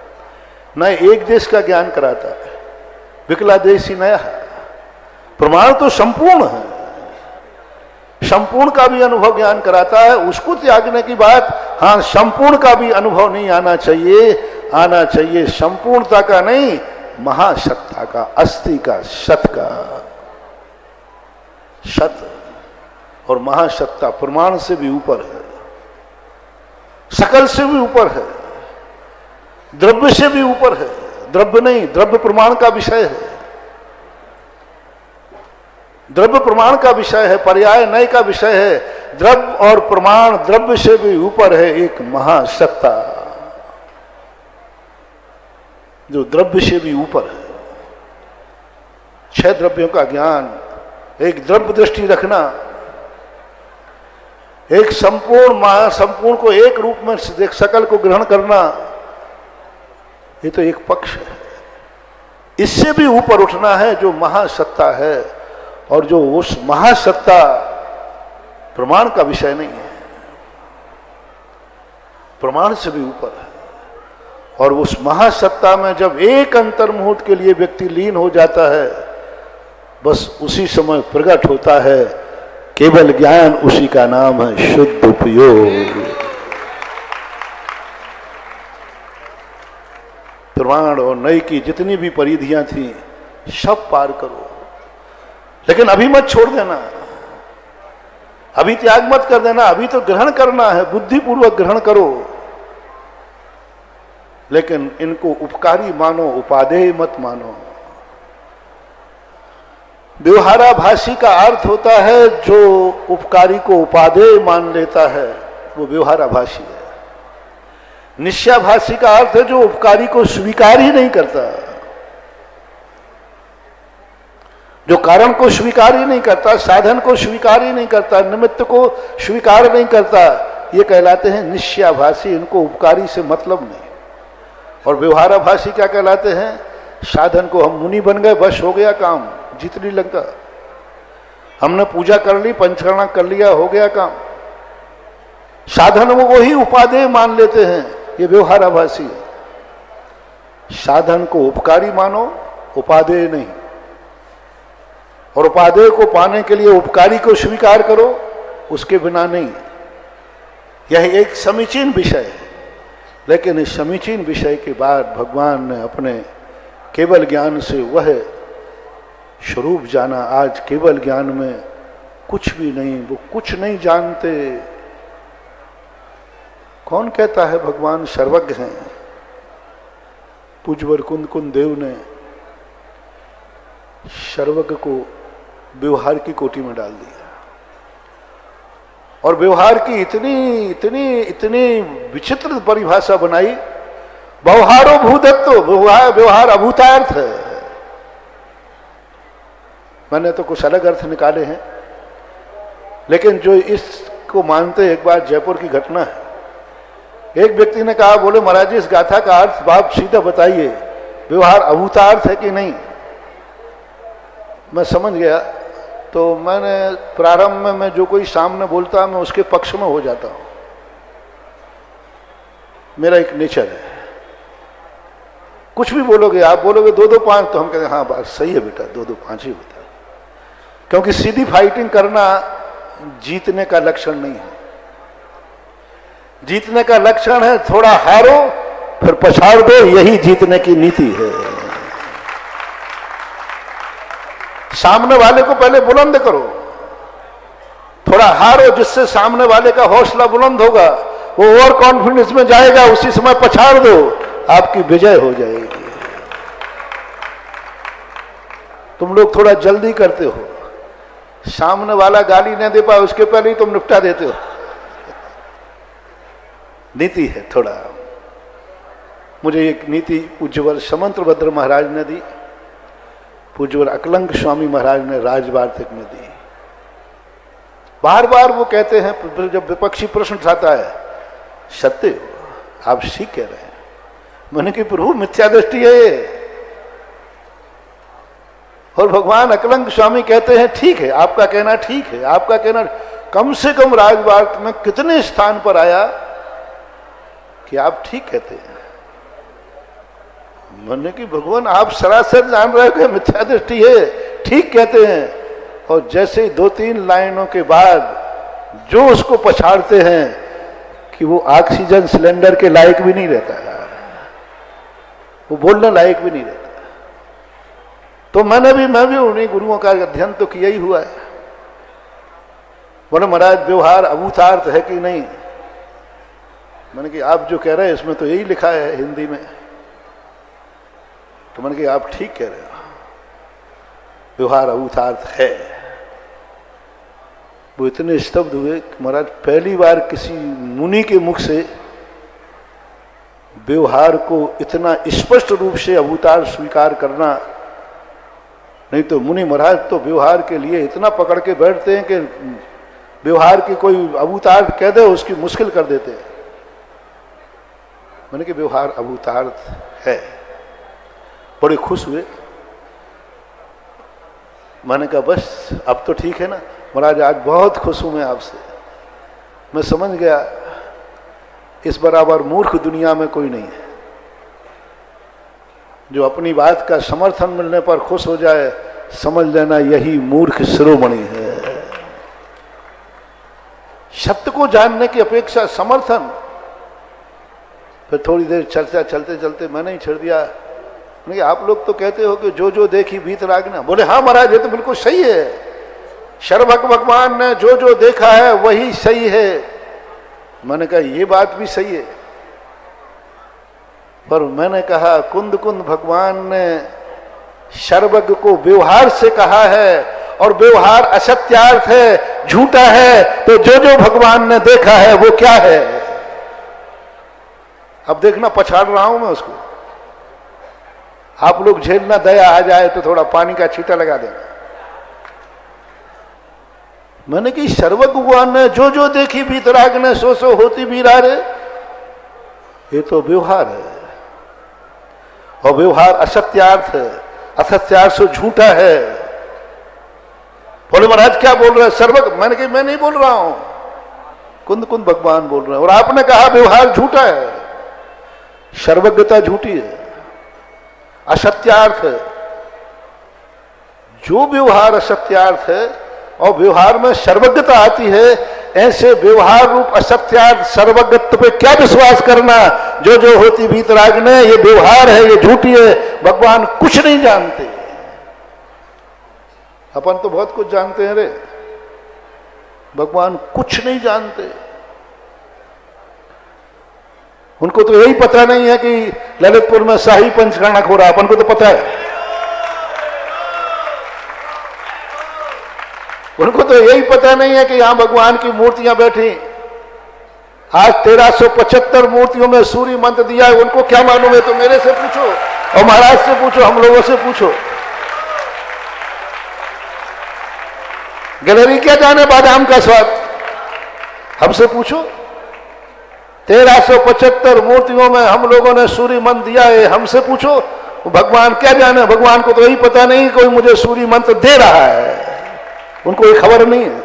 नए एक देश का ज्ञान कराता है, विकला देश ही नया है। प्रमाण तो संपूर्ण है, संपूर्ण का भी अनुभव ज्ञान कराता है, उसको त्यागने की बात। हाँ, संपूर्ण का भी अनुभव नहीं आना चाहिए, आना चाहिए संपूर्णता का नहीं, महासत्ता का, अस्थि का, सत का। सत और महासत्ता प्रमाण से भी ऊपर है, सकल से भी ऊपर है, द्रव्य से भी ऊपर है। द्रव्य नहीं, द्रव्य प्रमाण का विषय है, द्रव्य प्रमाण का विषय है, पर्याय नय का विषय है। द्रव्य और प्रमाण द्रव्य से भी ऊपर है एक महासत्ता जो द्रव्य से भी ऊपर है। 6 द्रव्यों का ज्ञान, एक द्रव्य दृष्टि रखना, एक संपूर्ण महासंपूर्ण को एक रूप में देख, सकल को ग्रहण करना, ये तो एक पक्ष है। इससे भी ऊपर उठना है जो महासत्ता है, और जो उस महासत्ता प्रमाण का विषय नहीं है, प्रमाण से भी ऊपर है। और उस महासत्ता में जब एक अंतर्मुहूर्त के लिए व्यक्ति लीन हो जाता है, बस उसी समय प्रकट होता है केवल ज्ञान, उसी का नाम है शुद्ध उपयोग। प्रमाण और नई की जितनी भी परिधियां थी सब पार करो, लेकिन अभी मत छोड़ देना, अभी त्याग मत कर देना। अभी तो ग्रहण करना है, बुद्धिपूर्वक ग्रहण करो, लेकिन इनको उपकारी मानो, उपादेय मत मानो। व्यवहाराभासी का अर्थ होता है जो उपकारी को उपादेय मान लेता है, वो व्यवहाराभासी है। निश्चयाभासी का अर्थ है जो उपकारी को स्वीकार ही नहीं करता, जो कारण को स्वीकार ही नहीं करता, साधन को स्वीकार ही नहीं करता, निमित्त को स्वीकार नहीं करता, ये कहलाते हैं निश्चयाभासी। इनको उपकारी से मतलब नहीं। और व्यवहाराभासी क्या कहलाते हैं? साधन को हम मुनि बन गए, बस हो गया काम, जीत ली लंका, हमने पूजा कर ली, पंचकर्मा कर लिया, हो गया काम। साधन वो ही उपादेय मान लेते हैं, ये व्यवहाराभासी है। साधन को उपकारी मानो, उपादेय नहीं। और उपादेय को पाने के लिए उपकारी को स्वीकार करो, उसके बिना नहीं। यह एक समीचीन विषय है, लेकिन इस समीचीन विषय के बाद भगवान ने अपने केवल ज्ञान से वह स्वरूप जाना। आज केवल ज्ञान में कुछ भी नहीं, वो कुछ नहीं जानते। कौन कहता है भगवान सर्वज्ञ हैं? पूज्यवर कुंद कुंद देव ने सर्वज्ञ को व्यवहार की कोटि में डाल दिया, और व्यवहार की इतनी इतनी इतनी विचित्र परिभाषा बनाई। व्यवहारो भूतत्व, व्यवहार अभूतार्थ है। मैंने तो कुछ अलग अर्थ निकाले हैं, लेकिन जो इसको मानते, एक बार जयपुर की घटना है, एक व्यक्ति ने कहा, बोले महाराज जी इस गाथा का अर्थ आप सीधा बताइए। व्यवहार अभूतार्थ है कि नहीं, मैं समझ गया। तो मैंने प्रारंभ में मैं जो कोई सामने बोलता मैं उसके पक्ष में हो जाता हूं, मेरा एक नेचर है। कुछ भी बोलोगे, आप बोलोगे 2-2-5 तो हम कहते हैं हाँ बात सही है बेटा, 2-2-5 ही होता है। क्योंकि सीधी फाइटिंग करना जीतने का लक्षण नहीं है। जीतने का लक्षण है थोड़ा हारो फिर पछाड़ दो, यही जीतने की नीति है। सामने वाले को पहले बुलंद करो, थोड़ा हारो जिससे सामने वाले का हौसला बुलंद होगा, वो ओवर कॉन्फिडेंस में जाएगा, उसी समय पछाड़ दो, आपकी विजय हो जाएगी। तुम लोग थोड़ा जल्दी करते हो, सामने वाला गाली न दे पाए उसके पहले ही तुम निपटा देते हो। नीति है थोड़ा। मुझे एक नीति पूज्यवर समंतभद्र महाराज ने दी, पूज्यवर अकलंक स्वामी महाराज ने राजवार्तिक में दी। बार बार वो कहते हैं, जब विपक्षी प्रश्न उठाता है, सत्य हो आप ठीक कह रहे हैं। मैंने कि प्रभु मिथ्या दृष्टि है ये। और भगवान अकलंक स्वामी कहते हैं ठीक है, आपका कहना ठीक है, आपका कहना कम से कम राजवार्त में कितने स्थान पर आया कि आप ठीक कहते हैं। मैंने कि भगवान आप सरासर जान रहे हो कि मिथ्या दृष्टि है, ठीक कहते हैं। और जैसे ही 2-3 लाइनों के बाद जो उसको पछाड़ते हैं कि वो ऑक्सीजन सिलेंडर के लायक भी नहीं रहता है, वो बोलने लायक भी नहीं रहता। तो मैं भी उन्हीं गुरुओं का अध्ययन तो किया ही हुआ है। बोले महाराज व्यवहार अभूतार्थ है कि नहीं? मैंने कि आप जो कह रहे हैं इसमें तो यही लिखा है हिंदी में। तो मैंने कि आप ठीक कह रहे हो, व्यवहार अभूतार्थ है। वो इतने स्तब्ध हुए कि महाराज पहली बार किसी मुनि के मुख से व्यवहार को इतना स्पष्ट रूप से अभूतार्थ स्वीकार करना। नहीं तो मुनि महाराज तो व्यवहार के लिए इतना पकड़ के बैठते हैं कि व्यवहार की कोई अभूतार्थ कह दे उसकी मुश्किल कर देते हैं। मैंने कि व्यवहार अभूतार्थ है। बड़े खुश हुए। मैंने कहा बस अब तो ठीक है ना महाराज, आज बहुत खुश हूं मैं आपसे। मैं समझ गया इस बराबर मूर्ख दुनिया में कोई नहीं है जो अपनी बात का समर्थन मिलने पर खुश हो जाए। समझ लेना यही मूर्ख शिरोमणि है। सत्य को जानने की अपेक्षा समर्थन। फिर थोड़ी देर चर्चा चलते चलते मैंने ही छेड़ दिया, आप लोग तो कहते हो कि जो जो देखी भीत रागना। बोले हाँ महाराज ये तो बिल्कुल सही है, सर्वज्ञ भगवान ने जो जो देखा है वही सही है। मैंने कहा ये बात भी सही है, पर मैंने कहा कुंद कुंद भगवान ने सर्वज्ञ को व्यवहार से कहा है और व्यवहार असत्यार्थ है, झूठा है। तो जो जो भगवान ने देखा है वो क्या है? अब देखना पछाड़ रहा हूं मैं उसको। आप लोग झेलना, दया आ जाए तो थोड़ा पानी का छींटा लगा देना। मैंने कि सर्वज्ञ भगवान ने जो जो देखी भीतराग ने सो सो होती बीरारे। ये तो व्यवहार है और व्यवहार असत्यार्थ है, असत्यार्थ से झूठा है। बोले महाराज क्या बोल रहे हैं सर्वज्ञ? मैंने कि मैं नहीं बोल रहा हूं, कुंद कुंद भगवान बोल रहे हैं। और आपने कहा व्यवहार झूठा है, सर्वज्ञता झूठी है, असत्यार्थ है। जो व्यवहार असत्यार्थ है और व्यवहार में सर्वज्ञता आती है, ऐसे व्यवहार रूप असत्यार्थ सर्वज्ञत्व पे क्या विश्वास करना? जो जो होती भीतराग ने ये व्यवहार है, ये झूठी है। भगवान कुछ नहीं जानते। अपन तो बहुत कुछ जानते हैं रे, भगवान कुछ नहीं जानते। उनको तो यही पता नहीं है कि ललितपुर में शाही पंचकर्णक हो रहा, अपन को तो पता है। उनको तो यही पता नहीं है कि यहां भगवान की मूर्तियां बैठी। आज 1375 मूर्तियों में सूर्य मंत्र दिया है, उनको क्या मालूम है? तो मेरे से पूछो और महाराज से पूछो, हम लोगों से पूछो। गैलरी क्या जाने बादाम का स्वाद, हमसे पूछो। 1375 मूर्तियों में हम लोगों ने सूर्य मंत्र दिया है, हमसे पूछो। भगवान क्या जाने, भगवान को तो यही पता नहीं कोई मुझे सूर्य मंत्र दे रहा है, उनको ये खबर नहीं है।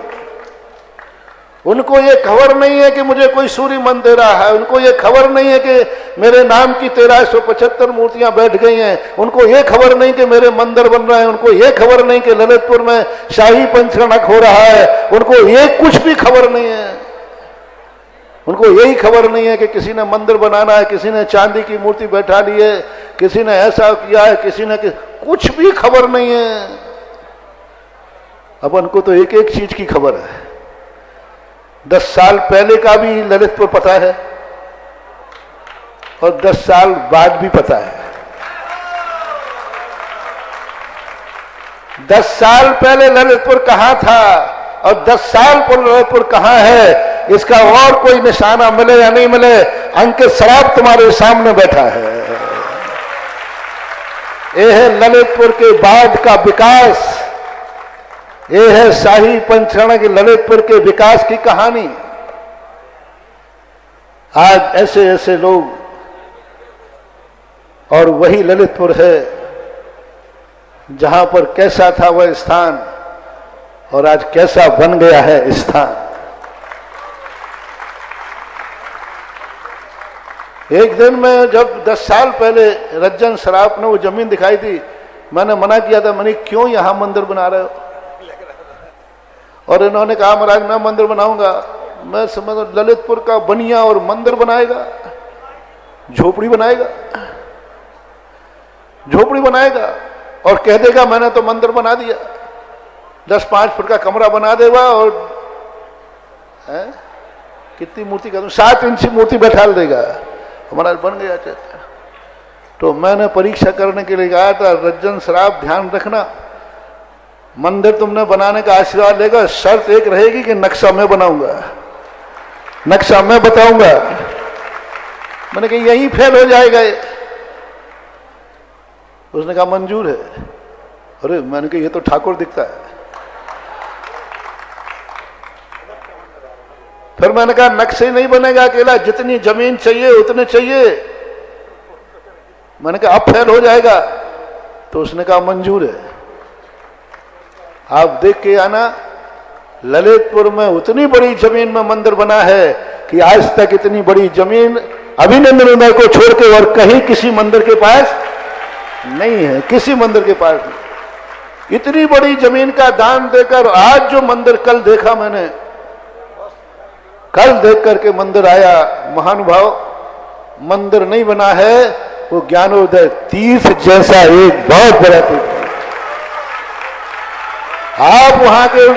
उनको ये खबर नहीं है कि मुझे कोई सूर्य मंत्र दे रहा है, उनको ये खबर नहीं है कि मेरे नाम की 1375 मूर्तियां बैठ गई हैं, उनको ये खबर नहीं कि मेरे मंदिर बन रहे हैं, उनको ये खबर नहीं कि ललितपुर में शाही पंचकर्णक हो रहा है, उनको ये कुछ भी खबर नहीं है। उनको यही खबर नहीं है कि किसी ने मंदिर बनाना है, किसी ने चांदी की मूर्ति बैठा ली है, किसी ने ऐसा किया है, किसी ने कुछ भी खबर नहीं है। अपन को तो एक एक चीज की खबर है। 10 साल पहले का भी ललितपुर पता है और 10 साल बाद भी पता है। 10 साल पहले ललितपुर कहां था और 10 साल पर ललितपुर कहां है, इसका और कोई निशाना मिले या नहीं मिले, अंकित सराफ तुम्हारे सामने बैठा है। यह है ललितपुर के बाद का विकास, यह है शाही पंचकर्णक ललितपुर के विकास की कहानी। आज ऐसे ऐसे लोग, और वही ललितपुर है जहां पर कैसा था वह स्थान और आज कैसा बन गया है स्थान। एक दिन में जब 10 साल पहले रज्जन सराफ ने वो जमीन दिखाई थी, मैंने मना किया था, मैंने क्यों यहां मंदिर बना रहे हो, और इन्होंने कहा महाराज मैं मंदिर बनाऊंगा। मैं समझ ललितपुर का बनिया और मंदिर बनाएगा, झोपड़ी बनाएगा, झोपड़ी बनाएगा और कह देगा मैंने तो मंदिर बना दिया, 10-5 फुट का कमरा बना देगा और कितनी मूर्ति कर दूं, 7 इंच की मूर्ति बैठा देगा, हमारा बन गया। तो मैंने परीक्षा करने के लिए कहा था, रज्जन सराफ ध्यान रखना, मंदिर तुमने बनाने का आशीर्वाद लेगा, शर्त एक रहेगी कि नक्शा मैं बनाऊंगा, नक्शा मैं बताऊंगा। मैंने कहा यही फेल हो जाएगा। उसने कहा मंजूर है। अरे मैंने कहा ये तो ठाकुर दिखता है। फिर मैंने कहा नक्शे नहीं बनेगा अकेला, जितनी जमीन चाहिए उतने चाहिए। मैंने कहा अब फेल हो जाएगा। तो उसने कहा मंजूर है। आप देख के आना, ललितपुर में उतनी बड़ी जमीन में मंदिर बना है कि आज तक इतनी बड़ी जमीन अभिनंदन उदय को छोड़ के और कहीं किसी मंदिर के पास नहीं है, किसी मंदिर के पास नहीं। इतनी बड़ी जमीन का दान देकर आज जो मंदिर कल देखा मैंने, कल देख करके मंदिर आया, महानुभाव मंदिर नहीं बना है, वो ज्ञानोदय तीर्थ जैसा एक बहुत बड़ा तीर्थ। आप वहां के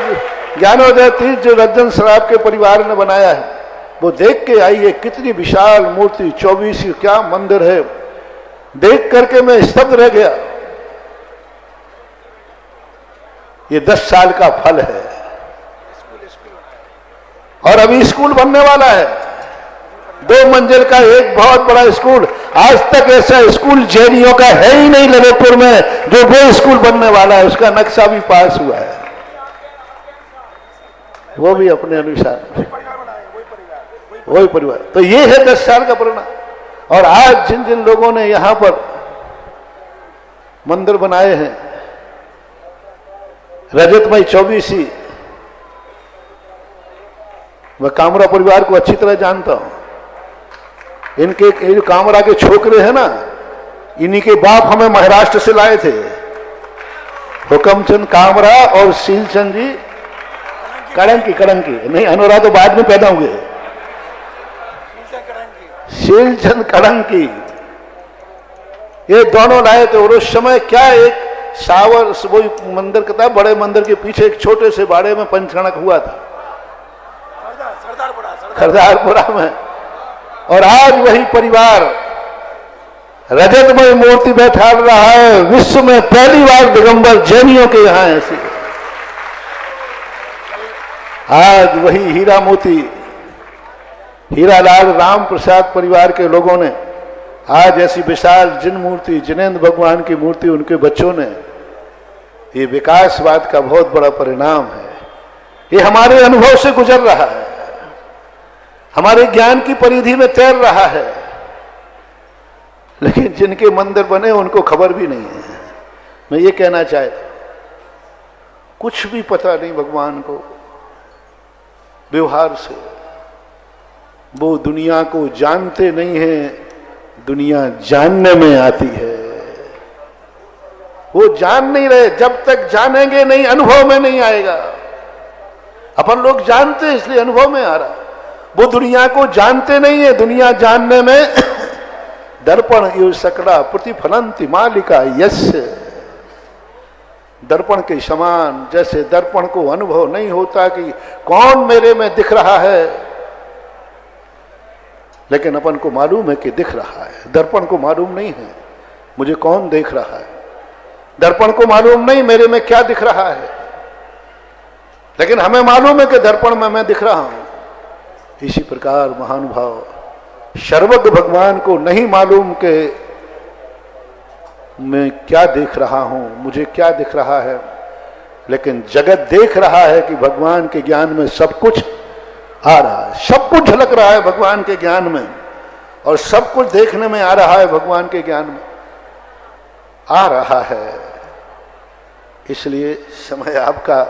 ज्ञानोदय तीर्थ जो रज्जन सराफ के परिवार ने बनाया है, वो देख के आइए, कितनी विशाल मूर्ति, 24 क्या मंदिर है। देख करके मैं स्तब्ध रह गया। ये 10 साल का फल है। और अभी स्कूल बनने वाला है, 2 मंजिल का एक बहुत बड़ा स्कूल। आज तक ऐसा स्कूल जैनियों का है ही नहीं ललितपुर में, जो वो स्कूल बनने वाला है, उसका नक्शा भी पास हुआ है, वो भी अपने अनुसार, वही परिवार। तो ये है 10 साल का परिणाम। और आज जिन जिन लोगों ने यहां पर मंदिर बनाए हैं, रजतमयी 24, मैं कामरा परिवार को अच्छी तरह जानता हूं। इनके ये जो कामरा के छोकरे हैं ना, इन्हीं के बाप हमें महाराष्ट्र से लाए थे, हुकमचंद कामरा और शीलचंद जी कड़ंकी नहीं, अनुराग तो बाद में पैदा हुए। शीलचंद कड़ंकी ये दोनों लाए थे। और उस समय क्या एक सावर वो मंदिर का था, बड़े मंदिर के पीछे एक छोटे से बाड़े में पंचकर्णक हुआ था, सरदारपुरा में। और आज वही परिवार रजतमय मूर्ति बैठा रहा है। विश्व में पहली बार दिगंबर जैनियों के यहां ऐसी। आज वही हीरा मोती, हीरालाल राम प्रसाद परिवार के लोगों ने आज ऐसी विशाल जिन मूर्ति, जिनेंद्र भगवान की मूर्ति उनके बच्चों ने, ये विकासवाद का बहुत बड़ा परिणाम है। ये हमारे अनुभव से गुजर रहा है, हमारे ज्ञान की परिधि में तैर रहा है। लेकिन जिनके मंदिर बने उनको खबर भी नहीं है। मैं ये कहना चाहता, कुछ भी पता नहीं भगवान को, व्यवहार से वो दुनिया को जानते नहीं है, दुनिया जानने में आती है। वो जान नहीं रहे, जब तक जानेंगे नहीं अनुभव में नहीं आएगा। अपन लोग जानते हैं इसलिए अनुभव में आ रहा, वो दुनिया को जानते नहीं है। दुनिया जानने में दर्पण यो सकड़ा प्रतिफलंति मालिका यस्य, दर्पण के समान, जैसे दर्पण को अनुभव नहीं होता कि कौन मेरे में दिख रहा है, लेकिन अपन को मालूम है कि दिख रहा है। दर्पण को मालूम नहीं है मुझे कौन देख रहा है, दर्पण को मालूम नहीं मेरे में क्या दिख रहा है, लेकिन हमें मालूम है कि दर्पण में मैं दिख रहा हूं। इसी प्रकार महानुभाव सर्वज्ञ भगवान को नहीं मालूम कि मैं क्या देख रहा हूं, मुझे क्या दिख रहा है, लेकिन जगत देख रहा है कि भगवान के ज्ञान में सब कुछ आ रहा है, सब कुछ झलक रहा है भगवान के ज्ञान में, और सब कुछ देखने में आ रहा है भगवान के ज्ञान में आ रहा है। इसलिए समय आपका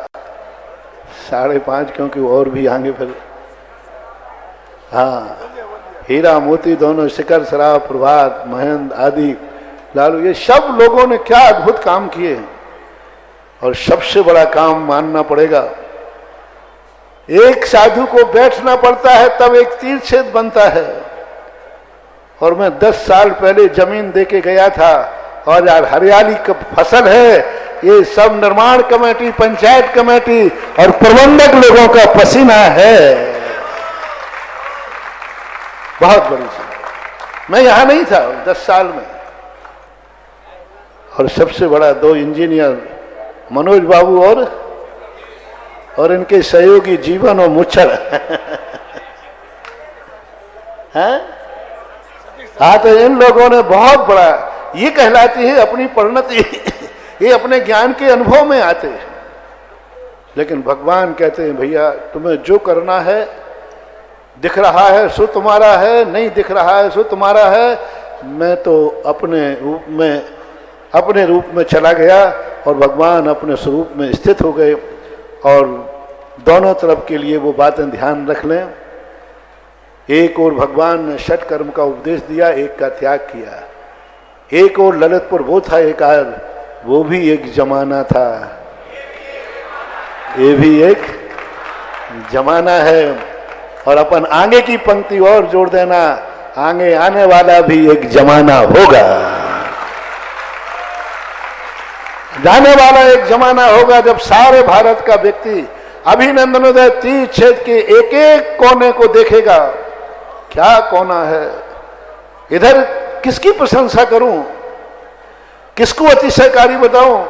5:30, क्योंकि और भी आएंगे फिर। हाँ, हीरा मोती दोनों, शिखर शराब, प्रभात, महेंद्र आदि लालू, ये सब लोगों ने क्या अद्भुत काम किए। और सबसे बड़ा काम मानना पड़ेगा, एक साधु को बैठना पड़ता है तब एक तीर्थ क्षेत्र बनता है। और मैं 10 साल पहले जमीन देके गया था, और यार हरियाली का फसल है, ये सब निर्माण कमेटी, पंचायत कमेटी और प्रबंधक लोगों का पसीना है। बहुत बड़ी चीज। मैं यहां नहीं था 10 साल में, और सबसे बड़ा 2 इंजीनियर मनोज बाबू और इनके सहयोगी जीवन और मुच्छर हाँ, तो इन लोगों ने बहुत बड़ा, ये कहलाती है अपनी परिणति। ये अपने ज्ञान के अनुभव में आते हैं, लेकिन भगवान कहते हैं भैया तुम्हें जो करना है, दिख रहा है सो तुम्हारा है, नहीं दिख रहा है सो तुम्हारा है। मैं तो अपने रूप में चला गया और भगवान अपने स्वरूप में स्थित हो गए। और दोनों तरफ के लिए वो बातें ध्यान रख लें, एक और भगवान ने षट कर्म का उपदेश दिया, एक का त्याग किया। एक और ललितपुर वो था, एक आयर, वो भी एक जमाना था, ये भी एक जमाना है। और अपन आगे की पंक्ति और जोड़ देना, आगे आने वाला भी एक जमाना होगा, जाने वाला एक जमाना होगा जब सारे भारत का व्यक्ति अभिनंदनोदय तीर्थ क्षेत्र के एक एक कोने को देखेगा। क्या कोना है, इधर किसकी प्रशंसा करूं, किसको अतिशयकारी बताऊं।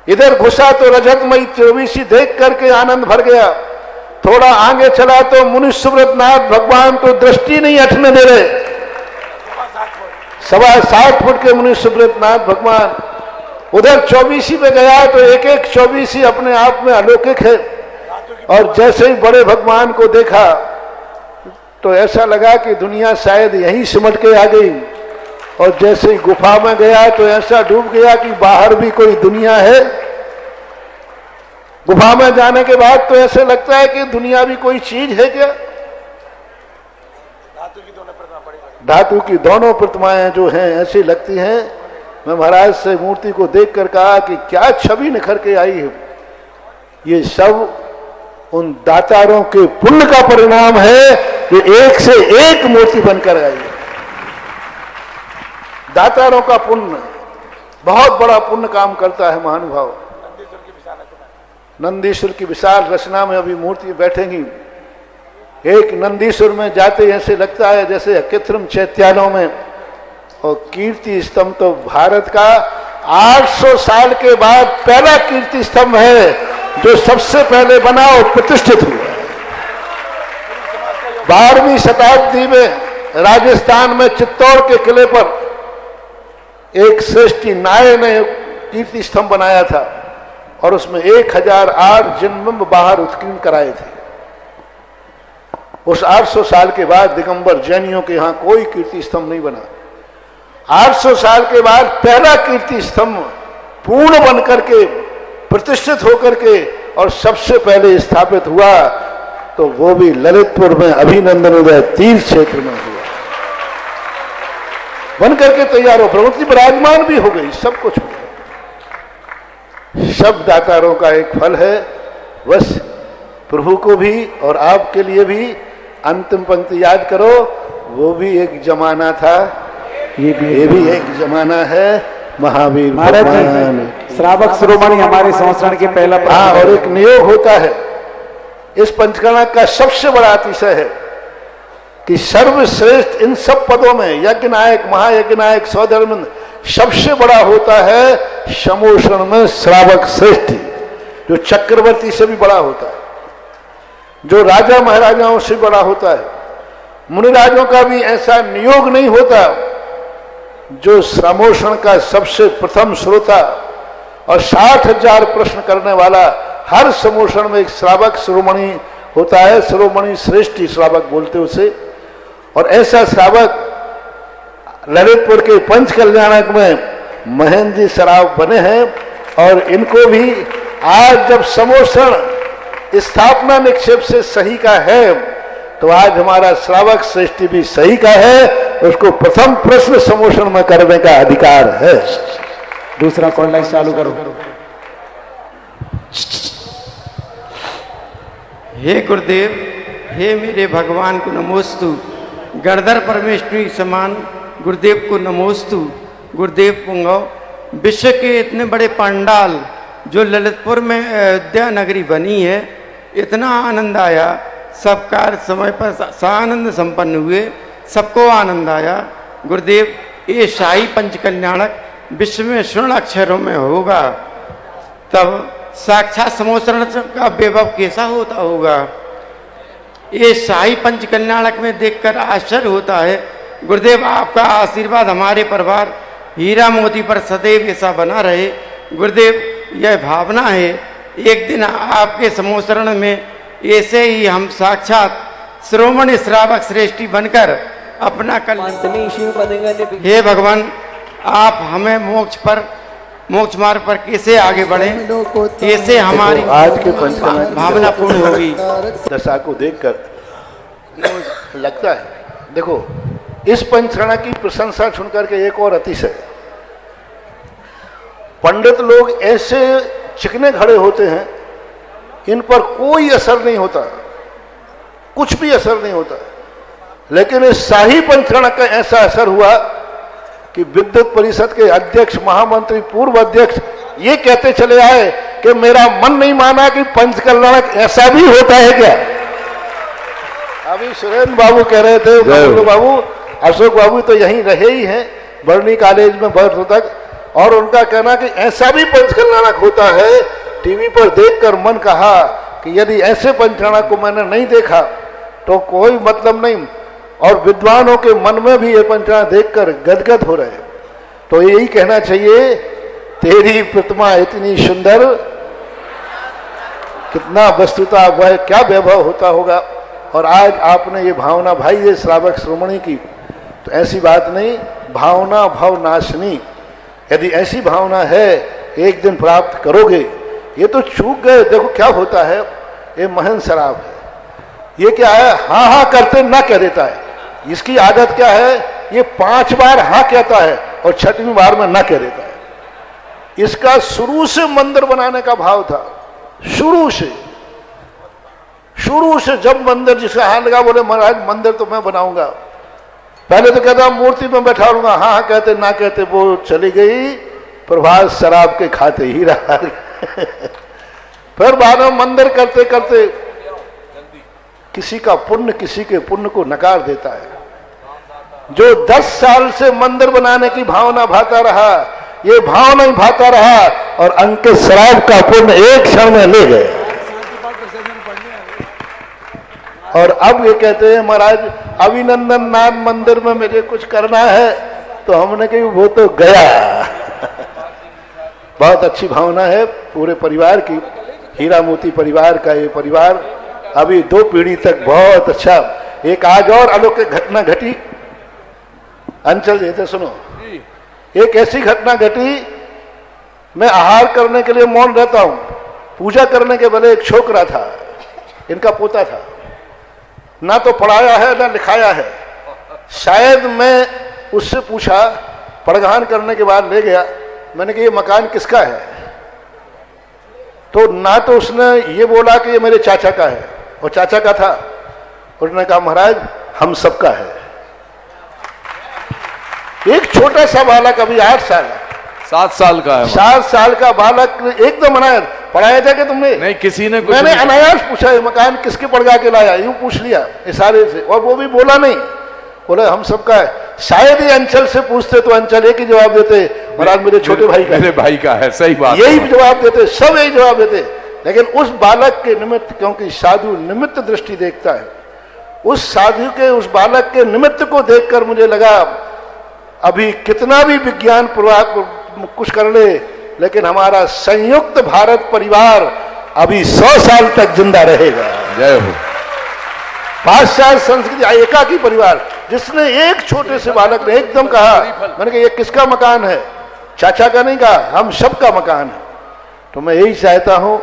इधर घुसा तो रजतमयी 24 देख करके आनंद भर गया, थोड़ा आगे चला तो मुनि सुब्रतनाथ भगवान तो दृष्टि नहीं हटने दे रहे। 7.25 फुट के मुनि सुब्रतनाथ भगवान। उधर 24 पे गया तो एक एक 24 अपने आप में अलौकिक है। और जैसे ही बड़े भगवान को देखा तो ऐसा लगा कि दुनिया शायद यहीं सिमट के आ गई। और जैसे ही गुफा में गया तो ऐसा डूब गया कि बाहर भी कोई दुनिया है। गुफा में जाने के बाद तो ऐसे लगता है कि दुनिया भी कोई चीज है क्या। धातु की दोनों प्रतिमाएं जो हैं ऐसी लगती हैं। मैं महाराज से मूर्ति को देखकर कहा कि क्या छवि निखर के आई है। ये सब उन दातारों के पुण्य का परिणाम है कि एक से एक मूर्ति बनकर आई। दातारों का पुण्य बहुत बड़ा पुण्य काम करता है महानुभाव। नंदीश्वर की विशाल रचना में अभी मूर्ति बैठेंगी। एक नंदीश्वर में जाते ऐसे लगता है जैसे कृत्रिम चैत्यालयों में। और कीर्ति स्तंभ तो भारत का 800 साल के बाद पहला कीर्ति स्तंभ है जो सबसे पहले बना और प्रतिष्ठित हुआ। 12वीं शताब्दी में राजस्थान में चित्तौड़ के किले पर एक श्रेष्ठी नाय ने कीर्ति स्तंभ बनाया था और उसमें 1008 जिनबिंब बाहर उत्कीर्ण कराए थे। उस 800 साल के बाद दिगंबर जैनियों के यहां कोई कीर्ति स्तंभ नहीं बना। 800 साल के बाद पहला कीर्ति स्तंभ पूर्ण बन करके प्रतिष्ठित होकर के और सबसे पहले स्थापित हुआ, तो वो भी ललितपुर में अभिनंदन उदय तीर्थ क्षेत्र में हुआ। बन करके तैयार हो, प्रवृत्ति विराजमान भी हो गई, सब कुछ हो गया। सब दातारों का एक फल है। बस प्रभु को भी और आपके लिए भी अंतिम पंक्ति याद करो, वो भी एक जमाना था, ये भी एक जमाना है। महावीर महाराज श्रावक शिरोमणि हमारे संवत्सरण के पहला हाँ, और एक नियोग होता है। इस पंचकर्णा का सबसे बड़ा अतिशय है कि सर्वश्रेष्ठ इन सब पदों में यज्ञ नायक, महायज्ञ नायक, सौधर्म सबसे बड़ा होता है समोषण में श्रावक श्रेष्ठ, जो चक्रवर्ती से भी बड़ा होता है, जो राजा महाराजाओं से बड़ा होता है। मुनिराजों का भी ऐसा नियोग नहीं होता। जो समोषण का सबसे प्रथम श्रोता और 60,000 प्रश्न करने वाला, हर समोषण में एक श्रावक शिरोमणि होता है। शिरोमणि श्रेष्ठी श्रावक बोलते उसे। और ऐसा श्रावक ललितपुर के पंच कल्याणक में महेंद्र जी सराफ बने हैं। और इनको भी आज जब समोषण स्थापना निक्षेप से सही का है, तो आज हमारा श्रावक श्रेष्ठी भी सही का है। उसको प्रथम प्रश्न समोषण में करने का अधिकार है। दूसरा कॉल लाइन चालू करो। हे गुरुदेव, हे मेरे भगवान को नमोस्तु। गणधर परमेश्वरी समान गुरुदेव को नमोस्तु। गुरुदेव पुंगव, विश्व के इतने बड़े पंडाल जो ललितपुर में अयोध्या नगरी बनी है, इतना आनंद आया। सब कार्य समय पर सानंद संपन्न हुए, सबको आनंद आया। गुरुदेव, ये शाही पंचकल्याणक विश्व में स्वर्ण अक्षरों में होगा, तब साक्षात समोषण का वैभव कैसा होता होगा। ये शाही पंचकल्याणक में देखकर आश्चर्य होता है। गुरुदेव, आपका आशीर्वाद हमारे परिवार हीरा मोती पर सदैव ऐसा बना रहे। गुरुदेव, यह भावना है एक दिन आपके समोषण में ऐसे ही हम साक्षात श्रोमणी श्रावक श्रेष्ठी बनकर अपना कल्याण। हे भगवान, आप हमें मोक्ष मार्ग पर कैसे आगे बढ़े, कैसे हमारी आज के पंचकर्णा भावना पूर्ण होगी। दशा को देखकर लगता है, देखो इस पंचकर्णा की प्रशंसा सुनकर के एक और अतिशय, पंडित लोग ऐसे चिकने खड़े होते हैं, इन पर कोई असर नहीं होता, कुछ भी असर नहीं होता। लेकिन इस शाही पंचकर्णा का ऐसा असर हुआ कि विद्युत परिषद के अध्यक्ष, महामंत्री, पूर्व अध्यक्ष ये कहते चले आए कि मेरा मन नहीं माना कि पंचकल्याणक ऐसा भी होता है क्या। अभी सुरेंद्र बाबू कह रहे थे, बाबू अशोक बाबू तो यहीं रहे ही हैं बर्नी कॉलेज में वर्षों तक, और उनका कहना कि ऐसा भी पंचकल्याणक होता है। टीवी पर देखकर मन कहा कि यदि ऐसे पंचकर्णा को मैंने नहीं देखा तो कोई मतलब नहीं। और विद्वानों के मन में भी ये पंचकर्णा देखकर गदगद हो रहे। तो यही कहना चाहिए, तेरी प्रतिमा इतनी सुंदर, कितना वस्तुता वह क्या वैभव होता होगा। और आज आपने ये भावना भाई ये श्रावक श्रोमणी की, तो ऐसी बात नहीं, भावना भव नाशनी। यदि ऐसी भावना है एक दिन प्राप्त करोगे। ये तो चूक गए, देखो क्या होता है, ये महन शराब है। ये क्या है, हाँ हाँ करते ना कह देता है। इसकी आदत क्या है, ये 5 बार हाँ कहता है और 6वीं बार में ना कह देता है। इसका शुरू से मंदिर बनाने का भाव था, शुरू से जब मंदिर जिसका हाथ लगा, बोले महाराज मंदिर तो मैं बनाऊंगा। पहले तो कहता मूर्ति में बैठा लूंगा, हाँ हाँ कहते ना कहते वो चली गई, प्रभात शराब के खाते ही रहा। फिर बाद में मंदिर करते करते किसी का पुण्य किसी के पुण्य को नकार देता है। जो 10 साल से मंदिर बनाने की भावना भाता रहा, ये भाव नहीं भाता रहा, और अंकित शराब का पुण्य एक क्षण में ले गए। और अब ये कहते हैं महाराज अभिनंदन नाथ मंदिर में मुझे कुछ करना है, तो हमने कही वो तो गया। बहुत अच्छी भावना है पूरे परिवार की, हीरा मोती परिवार का। ये परिवार अभी 2 पीढ़ी तक बहुत अच्छा। एक आज और अलौकिक घटना घटी। अंचल जी थे, सुनो, एक ऐसी घटना घटी, मैं आहार करने के लिए मौन रहता हूं, पूजा करने के बदले एक छोकरा था, इनका पोता था, ना तो पढ़ाया है ना लिखाया है। शायद मैं उससे पूछा, पड़गान करने के बाद ले गया, मैंने कहा ये मकान किसका है? तो ना तो उसने ये बोला कि ये मेरे चाचा का है, और चाचा का था, उसने कहा महाराज हम सबका है। एक छोटा सा बालक, अभी 8 साल 7 साल का है, 7 साल का बालक एकदम अनायास, पढ़ाया था कि तुमने? नहीं, किसी ने कुछ मैंने नहीं अनायास पूछा, ये मकान किसके पड़गा के लाया, यूं पूछ लिया इशारे से, और वो भी बोला नहीं, बोले हम सबका है। शायद ये अंचल से पूछते तो अंचल एक ही जवाब देते, महाराज मेरे छोटे भाई का, मेरे भाई का है। सही बात, यही जवाब देते, सब यही जवाब देते। लेकिन उस बालक के निमित्त, क्योंकि साधु निमित्त दृष्टि देखता है, उस साधु के, उस बालक के निमित्त को देखकर मुझे लगा अभी कितना भी विज्ञान कुछ कर ले, लेकिन हमारा संयुक्त भारत परिवार अभी 100 साल तक जिंदा रहेगा। जय हो। 5 साल संस्कृति, एकाकी परिवार, जिसने एक छोटे से बालक ने एकदम कहा, मैंने कहा ये किसका मकान है? चाचा का नहीं कहा, हम सबका मकान है। तो मैं यही चाहता हूं,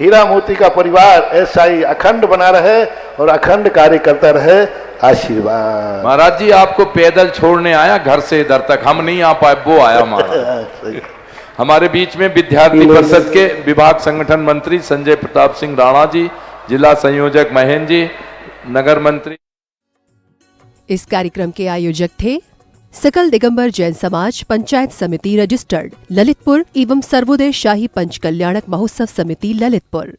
हीरा मोती का परिवार ऐसा ही अखंड बना रहे और अखंड कार्य करता रहे। आशीर्वाद। महाराज जी आपको पैदल छोड़ने आया घर से इधर तक, हम नहीं आ पाए, वो आया महाराज। हमारे बीच में विद्यार्थी परिषद के विभाग संगठन मंत्री संजय प्रताप सिंह राणा जी, जिला संयोजक महेंद्र जी, नगर मंत्री। इस कार्यक्रम के आयोजक थे सकल दिगंबर जैन समाज पंचायत समिति रजिस्टर्ड ललितपुर एवं सर्वोदय शाही पंच कल्याणक महोत्सव समिति ललितपुर।